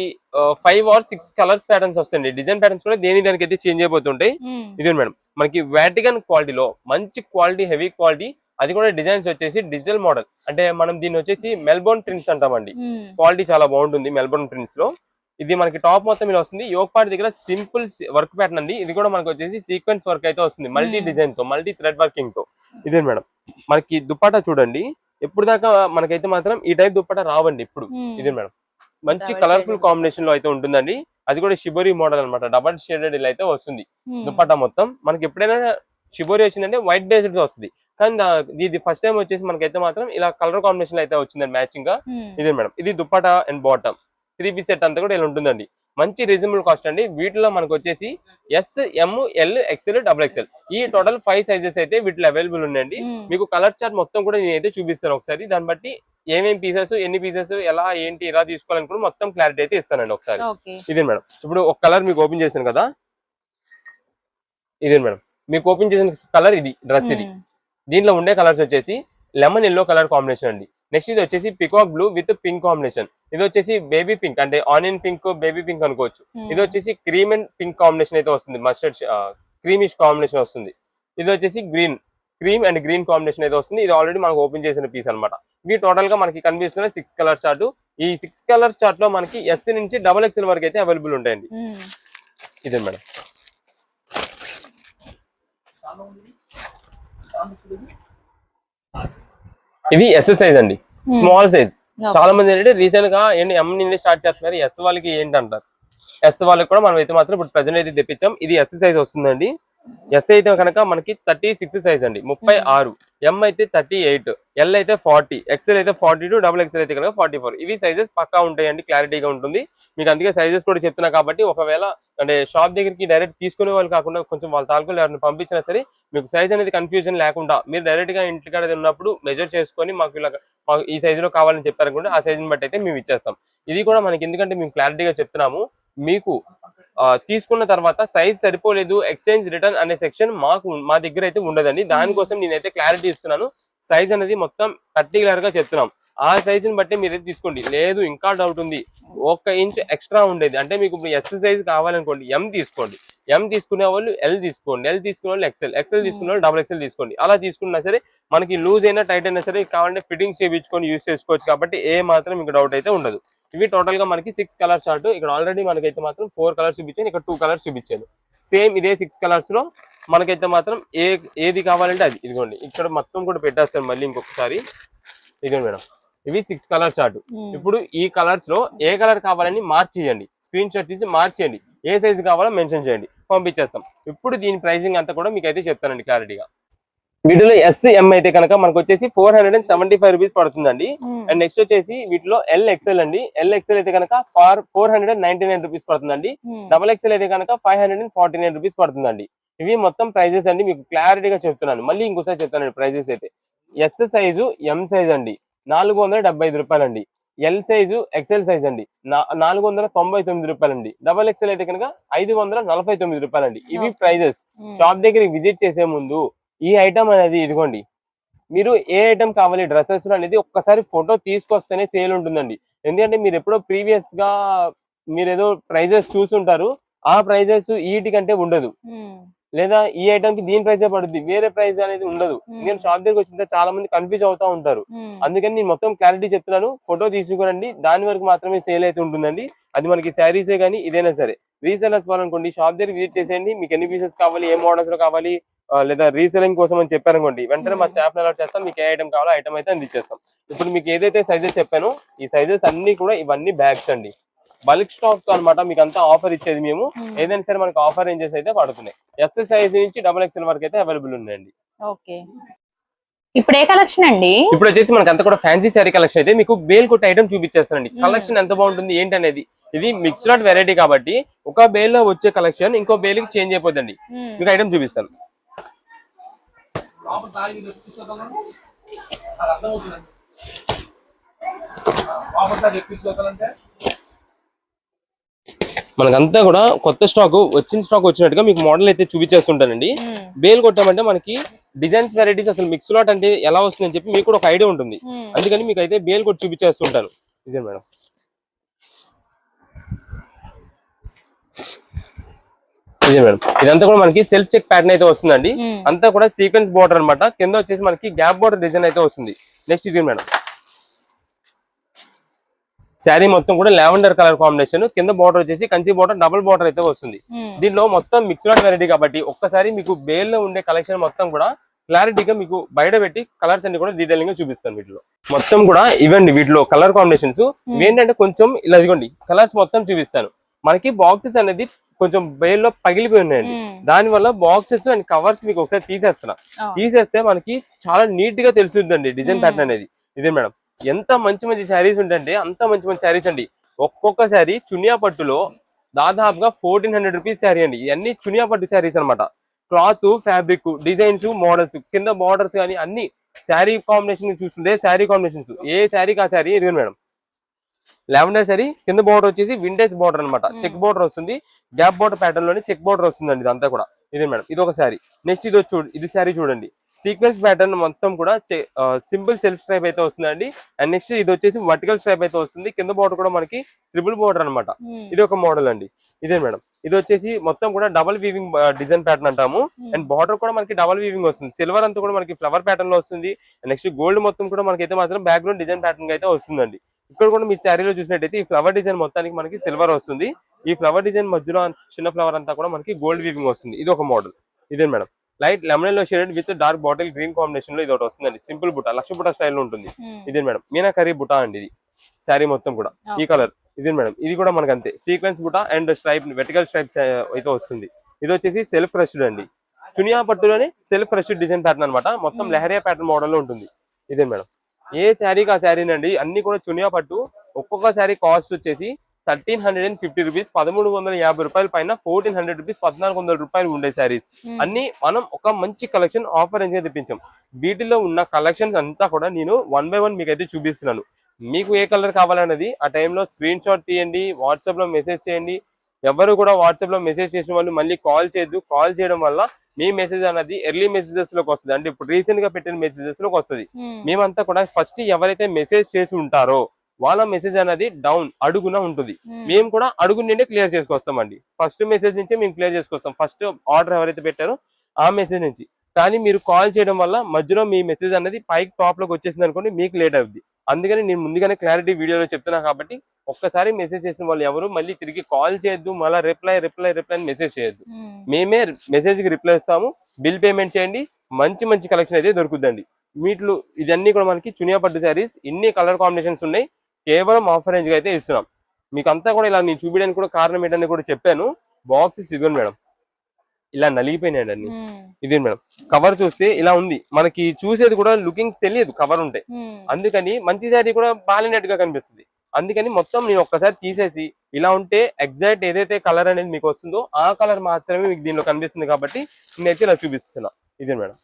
5 or 6 కలర్స్ ప్యాటర్న్స్ వస్తాయండి. డిజైన్ ప్యాటర్న్స్ కూడా దానికి అయితే చేంజ్ అయిపోతుంటాయి. ఇది మేడం మనకి వాటికన్ క్వాలిటీలో మంచి క్వాలిటీ, హెవీ క్వాలిటీ. అది కూడా డిజైన్స్ వచ్చేసి డిజిటల్ మోడల్, అంటే మనం దీన్ని వచ్చేసి మెల్బోర్న్ ప్రింట్స్ అంటామండి. క్వాలిటీ చాలా బాగుంటుంది మెల్బోర్న్ ప్రింట్స్ లో. ఇది మనకి టాప్ మొత్తం ఇలా వస్తుంది. యోక్ పార్ట్ దగ్గర సింపుల్ వర్క్ ప్యాటర్న్ అండి. ఇది కూడా మనకి వచ్చేసి సీక్వెన్స్ వర్క్ అయితే వస్తుంది, మల్టీ డిజైన్ తో, మల్టీ థ్రెడ్ వర్కింగ్ తో. ఇదే మేడం మనకి దుపట్టా చూడండి, ఎప్పుడు దాకా మనకైతే మాత్రం ఈ టైప్ దుపట్టా రావండి ఇప్పుడు. ఇదే మేడం మంచి కలర్ఫుల్ కాంబినేషన్ లో అయితే ఉంటుందండి. అది కూడా షిబోరి మోడల్ అనమాట, డబల్ షేడెడ్ ఇలా అయితే వస్తుంది దుపట్టా మొత్తం. మనకి ఎప్పుడైనా షిబోరి వచ్చిందంటే వైట్ బేస్డ్ వస్తుంది, కానీ ఇది ఫస్ట్ టైం వచ్చేసి మనకైతే మాత్రం ఇలా కలర్ కాంబినేషన్ అయితే వచ్చిందండి మ్యాచింగ్ గా. ఇదే మేడం, ఇది dupatta and bottom 3 piece set అంతా కూడా ఇలా ఉంటుందండి. మంచి రీజనబుల్ కాస్ట్ అండి. వీటిలో మనకు వచ్చేసి ఎస్, ఎం, ఎల్, ఎక్స్ఎల్, XXL ఈ టోటల్ 5 సైజెస్ అయితే వీటిలో అవైలబుల్ ఉన్నాయండి. మీకు కలర్ చార్ట్ మొత్తం కూడా నేనైతే చూపిస్తాను ఒకసారి, దాన్ని బట్టి ఏమేమి పీసెస్, ఎన్ని పీసెస్, ఎలా ఏంటి ఎలా తీసుకోవాలనుకుని మొత్తం క్లారిటీ అయితే ఇస్తానండి ఒకసారి. ఇదే మేడం, ఇప్పుడు ఒక కలర్ మీకు ఓపెన్ చేశాను కదా, ఇదే మేడం మీకు ఓపెన్ చేసిన కలర్ ఇది డ్రెస్. ఇది దీంట్లో ఉండే కలర్స్ వచ్చేసి లెమన్ ఎల్లో కలర్ కాంబినేషన్ అండి. నెక్స్ట్ ఇది వచ్చేసి peacock blue with pink combination. ఇది వచ్చేసి బేబీ పింక్ అంటే ఆనియన్ పింక్, బేబీ పింక్ అనుకోవచ్చు. ఇది వచ్చేసి క్రీమ్ అండ్ పింక్ కాంబినేషన్ అయితే వస్తుంది, మస్టర్డ్ క్రీమిష్ కాంబినేషన్ వస్తుంది. ఇది వచ్చేసి క్రీమ్ అండ్ గ్రీన్ కాంబినేషన్ అయితే వస్తుంది. ఇది ఆల్రెడీ మనకు ఓపెన్ చేసిన పీస్ అనమాట. ఇవి టోటల్ గా మనకి కనిపిస్తున్న 6 కలర్ చార్ట్. ఈ 6 కలర్ చార్ట్ లో మనకి ఎస్ నుంచి XXL వరకు అయితే అవైలబుల్ ఉంటాయండి. ఇదే మేడం, ఇవి ఎస్ సైజ్ అండి, స్మాల్ సైజ్. చాలా మంది ఏంటంటే రీసెంట్ గా ఎం నుండి స్టార్ట్ చేస్తున్నారు, ఎస్ వాళ్ళకి ఏంటి అంటారు. ఎస్ వాళ్ళకి కూడా మనం అయితే మాత్రం ఇప్పుడు ప్రెజెంట్ అయితే తెప్పించాం. ఇది ఎస్ సైజ్ వస్తుందండి. ఎస్ అయితే కనుక మనకి 36 సైజ్ అండి, 36. ఎం అయితే 38, ఎల్ అయితే 40, ఎక్స్ఎల్ అయితే 42, XXL అయితే కనుక 44. ఇవి సైజెస్ పక్కా ఉంటాయండి, క్లారిటీగా ఉంటుంది మీకు. అందుకే సైజెస్ కూడా చెప్తున్నా కాబట్టి ఒకవేళ అంటే షాప్ దగ్గరికి డైరెక్ట్ తీసుకునే వాళ్ళు కాకుండా కొంచెం వాళ్ళ తాలూకు ఎవరిని పంపించినా సరే మీకు సైజ్ అనేది కన్ఫ్యూజన్ లేకుండా మీరు డైరెక్ట్ గా ఇంటికాడ ఉన్నప్పుడు మెజర్ చేసుకొని మాకు ఇలా ఈ సైజులో కావాలని చెప్పారనుకుంటే ఆ సైజుని బట్టి అయితే మేము ఇచ్చేస్తాం. ఇది కూడా మనకి ఎందుకంటే మేము క్లారిటీగా చెప్తున్నాము, మీకు తీసుకున్న తర్వాత సైజ్ సరిపోలేదు ఎక్స్చేంజ్ రిటర్న్ అనే సెక్షన్ మా దగ్గర అయితే ఉండదండి. దానికోసం నేనైతే క్లారిటీ ఇస్తున్నాను. సైజ్ అనేది మొత్తం పర్టికులర్ గా చెప్తున్నాం. ఆ సైజ్ ని బట్టి మీరైతే తీసుకోండి. లేదు ఇంకా డౌట్ ఉంది, 1 ఇంచ్ ఎక్స్ట్రా ఉండేది అంటే మీకు ఇప్పుడు ఎస్ సైజ్ కావాలనుకోండి, ఎం తీసుకోండి. ఎం తీసుకునే వాళ్ళు ఎల్ తీసుకోండి, ఎల్ తీసుకునే వాళ్ళు ఎక్స్ఎల్ తీసుకునే వాళ్ళు XXL తీసుకోండి. అలా తీసుకున్నా సరే మనకి లూజ్ అయినా టైట్ అయినా సరే కావాలంటే ఫిట్టింగ్స్ చేయించుకొని యూజ్ చేసుకోవచ్చు. కాబట్టి ఏ మాత్రం మీకు డౌట్ అయితే ఉండదు. ఇవి టోటల్ గా మనకి 6 కలర్ చార్ట్. ఇక్కడ ఆల్రెడీ మనకైతే మాత్రం 4 కలర్స్ చూపించాను, ఇక్కడ 2 కలర్స్ చూపించాను. సేమ్ ఇదే 6 కలర్స్ లో మనకైతే మాత్రం ఏది కావాలంటే అది. ఇదిగోండి ఇక్కడ మొత్తం కూడా పెట్టేస్తాను మళ్ళీ ఇంకొకసారి. ఇదిగోండి మేడం, ఇవి 6 కలర్ చార్ట్. ఇప్పుడు ఈ కలర్స్ లో ఏ కలర్ కావాలని మార్క్ చేయండి, స్క్రీన్ షాట్ తీసి మార్క్ చేయండి, ఏ సైజు కావాలో మెన్షన్ చేయండి, పంపించేస్తాం. ఇప్పుడు దీని ప్రైసింగ్ అంతా కూడా మీకు అయితే చెప్తానండి క్లారిటీగా. వీటిలో ఎస్ఎం అయితే కనుక మనకు వచ్చేసి 475 రూపీస్ పడుతుందండి. అండ్ నెక్స్ట్ వచ్చేసి వీటిలో XXL అండి. XXL అయితే కనుక 499 రూపీస్ పడుతుందండి. XXL అయితే కనుక 549 రూపీస్ పడుతుందండి. ఇవి మొత్తం ప్రైజెస్ అండి, మీకు క్లారిటీగా చెప్తున్నాను. మళ్ళీ ఇంకోసారి చెప్తానండి ప్రైజెస్ అయితే. ఎస్ సైజు ఎం సైజ్ అండి 475 రూపాయలండి. ఎల్ సైజు XL సైజ్ అండి 499 రూపాయలండి. XXL అయితే కనుక 549 రూపాయలండి. ఇవి ప్రైజెస్. షాప్ దగ్గరికి విజిట్ చేసే ముందు ఈ ఐటమ్ అనేది ఇదిగోండి, మీరు ఏ ఐటమ్ కావాలి డ్రెస్సెస్ అనేది ఒక్కసారి ఫోటో తీసుకొస్తేనే సేల్ ఉంటుందండి. ఎందుకంటే మీరు ఎప్పుడో ప్రీవియస్ గా మీరు ఏదో ప్రైజెస్ చూసుంటారు, ఆ ప్రైజెస్ వీటికంటే ఉండదు. లేదా ఈ ఐటమ్ కి దీని ప్రైజే పడుద్ది, వేరే ప్రైస్ అనేది ఉండదు. నేను షాప్ దగ్గరికి వచ్చిన చాలా మంది కన్ఫ్యూజ్ అవుతా ఉంటారు. అందుకని నేను మొత్తం క్లారిటీ చెప్తున్నాను. ఫోటో తీసుకురండి, దాని వరకు మాత్రమే సేల్ అయితే ఉంటుందండి. అది మనకి శారీసే కానీ ఇదైనా సరే. రీసెలర్స్ వాళ్ళనుకోండి షాప్ దగ్గర విజిట్ చేసేయండి, మీకు ఎన్ని పీసెస్ కావాలి, ఏ మోడల్స్ లో కావాలి, లేదా రీసెలింగ్ కోసం అని చెప్పారనుకోండి, వెంటనే మా స్టాఫ్ అలర్ట్ చేస్తాం, మీకు ఏ ఐటమ్ కావాలో ఐటమ్ అయితే అందించేస్తాం. ఇప్పుడు మీకు ఏదైతే సైజెస్ చెప్పానో ఈ సైజెస్ అన్ని కూడా ఇవన్నీ బ్యాగ్స్ అండి, బల్క్ స్టాక్ తో అనమాట. మీకు అంతా ఆఫర్ ఇచ్చేది మేము. ఏదైనా సరే మనకి ఆఫర్ రేంజెస్ అయితే పడుతున్నాయి. ఎస్ సైజ్ నుంచి XXL వరకు అయితే అవైలబుల్ ఉన్నాయండి.
ఓకే, ఇప్పుడు ఏ కలెక్షన్ అండి?
ఇప్పుడు వచ్చేసి మనకి అంతా కూడా ఫ్యాన్సీ శారీ కలెక్షన్ అయితే మీకు బేల్ కొట్ట ఐటమ్ చూపించేస్తానండి. కలెక్షన్ ఎంత బాగుంటుంది ఏంటి అనేది. ఇది మిక్స్డ్ అవుట్ వెరైటీ కాబట్టి ఒక బేల్ లో వచ్చే కలెక్షన్ ఇంకో బేల్ కి చేంజ్ అయిపోతుంది. మీకు ఐటమ్ చూపిస్తాను. మనకంతా కూడా కొత్త స్టాక్ వచ్చినట్టుగా మీకు మోడల్ అయితే చూపించేస్తుంటానండి. బేల్ కొట్టామంటే మనకి డిజైన్స్ వెరైటీస్ అసలు మిక్స్ లాట్ అంటే ఎలా వస్తుందని చెప్పి మీకు కూడా ఒక ఐడియా ఉంటుంది. అందుకని మీకు అయితే బేల్ కొట్టి చూపించేస్తుంటాను. ఇదే మేడం, ఇదే మేడం, ఇదంతా కూడా మనకి సెల్ఫ్ చెక్ ప్యాటర్న్ అయితే వస్తుందండి. అంతా కూడా సీక్వెన్స్ బోర్డర్ అనమాట. కింద వచ్చేసి మనకి గ్యాప్ బోర్డర్ డిజైన్ అయితే వస్తుంది. నెక్స్ట్ ఇది మేడం, శారీ మొత్తం కూడా లావెండర్ కలర్ కాంబినేషన్, కింద బార్డర్ వచ్చేసి కంచి బార్డర్ డబుల్ బార్డర్ అయితే వస్తుంది. దీనిలో మొత్తం మిక్స్డ్ వెరైటీ కాబట్టి ఒక్కసారి మీకు బేల్ లో ఉండే కలెక్షన్ మొత్తం కూడా క్లారిటీగా మీకు బయట పెట్టి కలర్స్ అన్ని కూడా డీటెయిలింగ్ గా చూపిస్తాను. వీటిలో మొత్తం కూడా ఇవ్వండి, వీటిలో కలర్ కాంబినేషన్స్ ఏంటంటే కొంచెం ఇలా ఇదిగోండి కలర్స్ మొత్తం చూపిస్తాను. మనకి బాక్సెస్ అనేది కొంచెం బేల్ లో పగిలిపోయి ఉన్నాయండి. దాని వల్ల బాక్సెస్ అండ్ కవర్స్ మీకు ఒకసారి తీసేస్తే మనకి చాలా నీట్ గా తెలుస్తుందండి డిజైన్ ప్యాటర్న్ అనేది. ఇదే మేడం, ఎంత మంచి మంచి శారీస్ ఉంటాయంటే అంత మంచి మంచి శారీస్ అండి. ఒక్కొక్క శారీ చునియా పట్టులో దాదాపుగా 1400 రూపీస్ శారీ అండి. ఇవన్నీ చునియా పట్టు శారీస్ అనమాట. క్లాత్, ఫ్యాబ్రిక్, డిజైన్స్, మోడల్స్, కింద బార్డర్స్ కానీ అన్ని శారీ కాంబినేషన్ చూసుకుంటే శారీ కాంబినేషన్స్ ఏ శారీకి ఆ శారీ ఇదిగోండి మేడం. లావెండర్ శారీ కింద బోర్డర్ వచ్చేసి వింటేజ్ బోర్డర్ అనమాట. చెక్ బోర్డర్ వస్తుంది, గ్యాప్ బోర్డర్ ప్యాటర్న్ లోని చెక్ బోర్డర్ వస్తుందండి ఇదంతా కూడా. ఇదే మేడం, ఇది ఒక శారీ. నెక్స్ట్ ఇది శారీ చూడండి, సీక్వెన్స్ ప్యాటర్న్ మొత్తం కూడా సింపుల్ సెల్ఫ్ స్ట్రైప్ అయితే వస్తుందండి. అండ్ నెక్స్ట్ ఇది వచ్చేసి వర్టికల్ స్ట్రైప్ అయితే వస్తుంది. కింద బోర్డర్ కూడా మనకి ట్రిపుల్ బోర్డర్ అనమాట. ఇది ఒక మోడల్ అండి. ఇదే మేడం, ఇది వచ్చేసి మొత్తం కూడా డబల్ వీవింగ్ డిజైన్ ప్యాటర్న్ అంటాము. అండ్ బార్డర్ కూడా మనకి డబల్ వీవింగ్ వస్తుంది. సిల్వర్ అంతా కూడా మనకి ఫ్లవర్ ప్యాటర్న్ లో వస్తుంది. నెక్స్ట్ గోల్డ్ మొత్తం కూడా మనకైతే మాత్రం బ్యాక్గ్రౌండ్ డిజైన్ ప్యాటర్న్ అయితే వస్తుందండి. ఇక్కడ కూడా మీ శారీలో చూసినట్టయితే ఈ ఫ్లవర్ డిజైన్ మొత్తానికి మనకి సిల్వర్ వస్తుంది. ఈ ఫ్లవర్ డిజైన్ మధ్యలో చిన్న ఫ్లవర్ అంతా కూడా మనకి గోల్డ్ వీవింగ్ వస్తుంది. ఇది ఒక మోడల్. ఇదే మేడం, లైట్ లెమన్ లో shaded with dark bottle green combination లో ఇది ఒకటి వస్తుందండి. సింపుల్ బుట్ట, లక్ష బుట్ట స్టైల్ ఉంటుంది. ఇదే మేడం, మీనాకరీ బుట్ట అండి ఇది. శారీ మొత్తం కూడా ఈ కలర్. ఇదే మేడం, ఇది కూడా మనకి అంతే సీక్వెన్స్ బుట్ట అండ్ స్ట్రైప్ వెర్టికల్ స్ట్రైప్స్ అయితే వస్తుంది. ఇది వచ్చేసి సెల్ఫ్ క్రష్డ్ అండి. చునియా పట్టులోనే సెల్ఫ్ క్రష్డ్ డిజైన్ ప్యాటర్న్ అనమాట. మొత్తం లెహరియా ప్యాటర్న్ మోడల్ లో ఉంటుంది. ఇదే మేడం, ఏ శారీకి ఆ శారీనండి. అన్ని కూడా చునియా పట్టు. ఒక్కొక్క శారీ కాస్ట్ వచ్చేసి 1350 రూపీస్, 1350 రూపాయల పైన 1400 రూపీస్, 1400 రూపాయలు ఉండే శారీస్ అన్ని మనం ఒక మంచి కలెక్షన్ ఆఫర్ రేంజ్ తెప్పించాం. వీటిలో ఉన్న కలెక్షన్స్ అంతా కూడా నేను 1 by 1 మీకు అయితే చూపిస్తున్నాను. మీకు ఏ కలర్ కావాలన్నది ఆ టైంలో స్క్రీన్ షాట్ తీయండి, వాట్సాప్ లో మెసేజ్ చేయండి. ఎవరు కూడా వాట్సాప్ లో మెసేజ్ చేసిన వాళ్ళు మళ్ళీ కాల్ చేయొద్దు. కాల్ చేయడం వల్ల మీ మెసేజ్ అనేది ఎర్లీ మెసేజెస్ లోకి వస్తుంది. అంటే ఇప్పుడు రీసెంట్ గా పెట్టిన మెసేజెస్ లోకి వస్తుంది. మేమంతా కూడా ఫస్ట్ ఎవరైతే మెసేజ్ చేసి ఉంటారో వాళ్ళ మెసేజ్ అనేది డౌన్ అడుగున ఉంటుంది. మేము కూడా అడుగు నుండి క్లియర్ చేసుకొస్తామండి. ఫస్ట్ మెసేజ్ నుంచి మేము క్లియర్ చేసుకొస్తాం. ఫస్ట్ ఆర్డర్ ఎవరైతే పెట్టారో ఆ మెసేజ్ నుంచి. కానీ మీరు కాల్ చేయడం వల్ల మధ్యలో మీ మెసేజ్ అనేది పైకి టాప్ లోకి వచ్చేసింది అనుకోండి, మీకు లేట్ అవుతుంది. అందుకని నేను ముందుగానే క్లారిటీ వీడియోలో చెప్తున్నా కాబట్టి ఒక్కసారి మెసేజ్ చేసిన వాళ్ళు ఎవరు మళ్ళీ తిరిగి కాల్ చేయొద్దు, మళ్ళీ రిప్లై అని మెసేజ్ చేయొద్దు. మేమే మెసేజ్ కి రిప్లై ఇస్తాము. బిల్ పేమెంట్ చేయండి, మంచి మంచి కలెక్షన్ అయితే దొరుకుతుందండి. వీటిలో ఇదన్నీ కూడా మనకి చునియా పట్టు శారీస్. ఇన్ని కలర్ కాంబినేషన్స్ ఉన్నాయి. కేవలం ఆఫర్ రేంజ్ గా అయితే ఇస్తున్నాం. మీకు అంతా కూడా ఇలా నేను చూపించడానికి కూడా కారణం ఏంటని కూడా చెప్పాను. బాక్సెస్ ఇదిగోండి మేడం, ఇలా నలిగిపోయినాయండి అన్ని. ఇదే మేడం, కవర్ చూస్తే ఇలా ఉంది. మనకి చూసేది కూడా లుకింగ్ తెలియదు కవర్ ఉంటే. అందుకని మంచి శారీ కూడా బాలినట్టుగా కనిపిస్తుంది. అందుకని మొత్తం నేను ఒక్కసారి తీసేసి ఇలా ఉంటే ఎగ్జాక్ట్ ఏదైతే కలర్ అనేది మీకు వస్తుందో ఆ కలర్ మాత్రమే మీకు దీనిలో కనిపిస్తుంది కాబట్టి నేనైతే ఇలా చూపిస్తున్నా. ఇదే మేడం,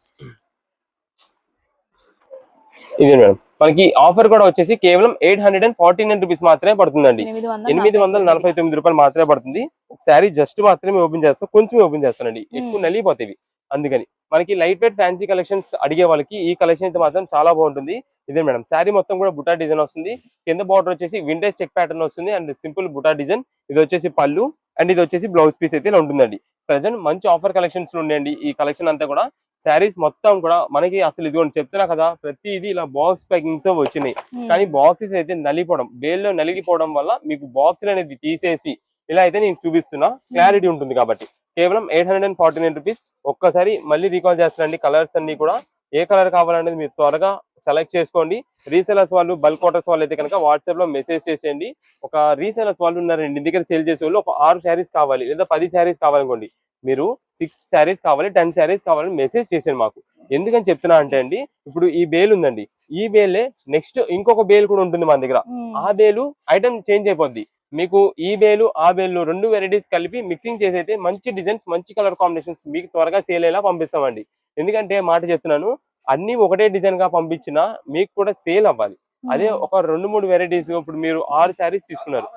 ఇదే మేడం, మనకి ఆఫర్ కూడా వచ్చేసి కేవలం 849 రూపీస్ మాత్రమే పడుతుందండి. 849 రూపాయలు మాత్రమే పడుతుంది. శారీ జస్ట్ మాత్రమే ఓపెన్ చేస్తాం, కొంచెం ఓపెన్ చేస్తానండి, ఎక్కువ నలిగిపోతాయి. అందుకని మనకి లైట్ వెయిట్ ఫ్యాన్సీ కలెక్షన్స్ అడిగే వాళ్ళకి ఈ కలెక్షన్ అయితే మాత్రం చాలా బాగుంటుంది. ఇదే మేడం, శారీ మొత్తం కూడా బుటా డిజైన్ వస్తుంది. కింద బార్డర్ వచ్చేసి వింటేజ్ చెక్ ప్యాటర్న్ వస్తుంది అండ్ సింపుల్ బుటా డిజైన్. ఇది వచ్చేసి పళ్ళు అండ్ ఇది వచ్చేసి బ్లౌజ్ పీస్ అయితే ఇలా ఉంటుందండి. ప్రజెంట్ మంచి ఆఫర్ కలెక్షన్స్ ఉన్నాయండి. ఈ కలెక్షన్ అంతా కూడా శారీస్ మొత్తం కూడా మనకి అసలు ఇదిగోండి చెప్తున్నా కదా, ప్రతి ఇది ఇలా బాక్స్ ప్యాకింగ్ తో వచ్చినాయి. కానీ బాక్సెస్ అయితే నలిగిపోవడం, బేల్లో నలిగిపోవడం వల్ల మీకు బాక్స్ అనేది తీసేసి ఇలా అయితే నేను చూపిస్తున్నా, క్లారిటీ ఉంటుంది కాబట్టి. కేవలం 849 రూపీస్. ఒక్కసారి మళ్ళీ రీకాల్ చేస్తానండి. కలర్స్ అన్ని కూడా ఏ కలర్ కావాలనేది మీరు త్వరగా సెలెక్ట్ చేసుకోండి. రీసేలర్స్ వాళ్ళు, బల్క్ ఆర్డర్స్ వాళ్ళు అయితే కనుక వాట్సాప్ లో మెసేజ్ చేసేయండి. ఒక రీసేలర్స్ వాళ్ళు ఉన్నారండి, ఇంటి దగ్గర సేల్ చేసే వాళ్ళు, ఒక 6 శారీస్ కావాలి లేదా 10 శారీస్ కావాలనుకోండి, మీరు 6 శారీస్ కావాలి, 10 శారీస్ కావాలని మెసేజ్ చేసేయండి మాకు. ఎందుకని చెప్తున్నా అంటే అండి, ఇప్పుడు ఈ బేల్ ఉందండి, ఈ బేలే నెక్స్ట్ ఇంకొక బేల్ కూడా ఉంటుంది మన దగ్గర. ఆ బేలు ఐటమ్ చేంజ్ అయిపోద్ది. మీకు ఈ బేలు ఆ బేలు 2 వెరైటీస్ కలిపి మిక్సింగ్ చేసి అయితే మంచి డిజైన్స్, మంచి కలర్ కాంబినేషన్స్ మీకు త్వరగా సేల్ అయ్యేలా పంపిస్తామండి. ఎందుకంటే మాట చెప్తున్నాను, అన్ని ఒకటే డిజైన్ గా పంపించినా మీకు కూడా సేల్ అవ్వాలి. అదే ఒక 2-3 వెరైటీస్, ఇప్పుడు మీరు 6 శారీస్ తీసుకున్నారు,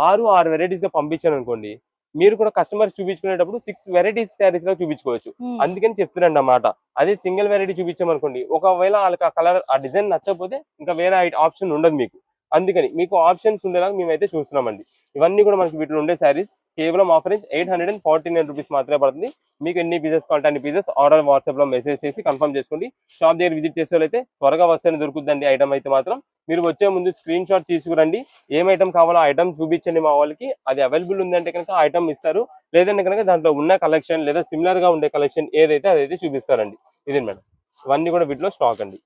6 వెరైటీస్ గా పంపించాను అనుకోండి, మీరు కూడా కస్టమర్స్ చూపించుకునేటప్పుడు 6 వెరైటీస్ శారీస్ గా చూపించుకోవచ్చు. అందుకని చెప్తున్నాను అన్నమాట. అదే సింగిల్ వెరైటీ చూపించామనుకోండి, ఒకవేళ వాళ్ళకి ఆ కలర్ ఆ డిజైన్ నచ్చకపోతే ఇంకా వేరే ఆప్షన్ ఉండదు మీకు. అందుకని మీకు ఆప్షన్స్ ఉండేలాగా మేమైతే చూస్తున్నామండి. ఇవన్నీ కూడా మనకి వీటిలో ఉండే శారీస్ కేవలం ఆఫర్ రేంజ్ 849 రూపీస్ మాత్రమే పడుతుంది. మీకు ఎన్ని పీసెస్ కావాలంటే అన్ని పీసెస్ ఆర్డర్ వాట్సాప్ లో మెసేజ్ చేసి కన్ఫర్మ్ చేసుకోండి. షాప్ దగ్గర విజిట్ చేసే వాళ్ళైతే త్వరగా వస్తేనే దొరుకుతుందండి ఐటమ్ అయితే మాత్రం. మీరు వచ్చే ముందు స్క్రీన్ షాట్ తీసుకురండి. ఏం ఐటమ్ కావాలో ఆ ఐటమ్ చూపించండి మా వాళ్ళకి. అది అవైలబుల్ ఉందంటే కనుక ఆ ఐటమ్ ఇస్తారు, లేదంటే కనుక దాంట్లో ఉన్న కలెక్షన్ లేదా సిమిలర్ గా ఉండే కలెక్షన్ ఏదైతే అదైతే చూపిస్తారండి. ఇదే మేడం, ఇవన్నీ కూడా వీటిలో స్టాక్ అండి.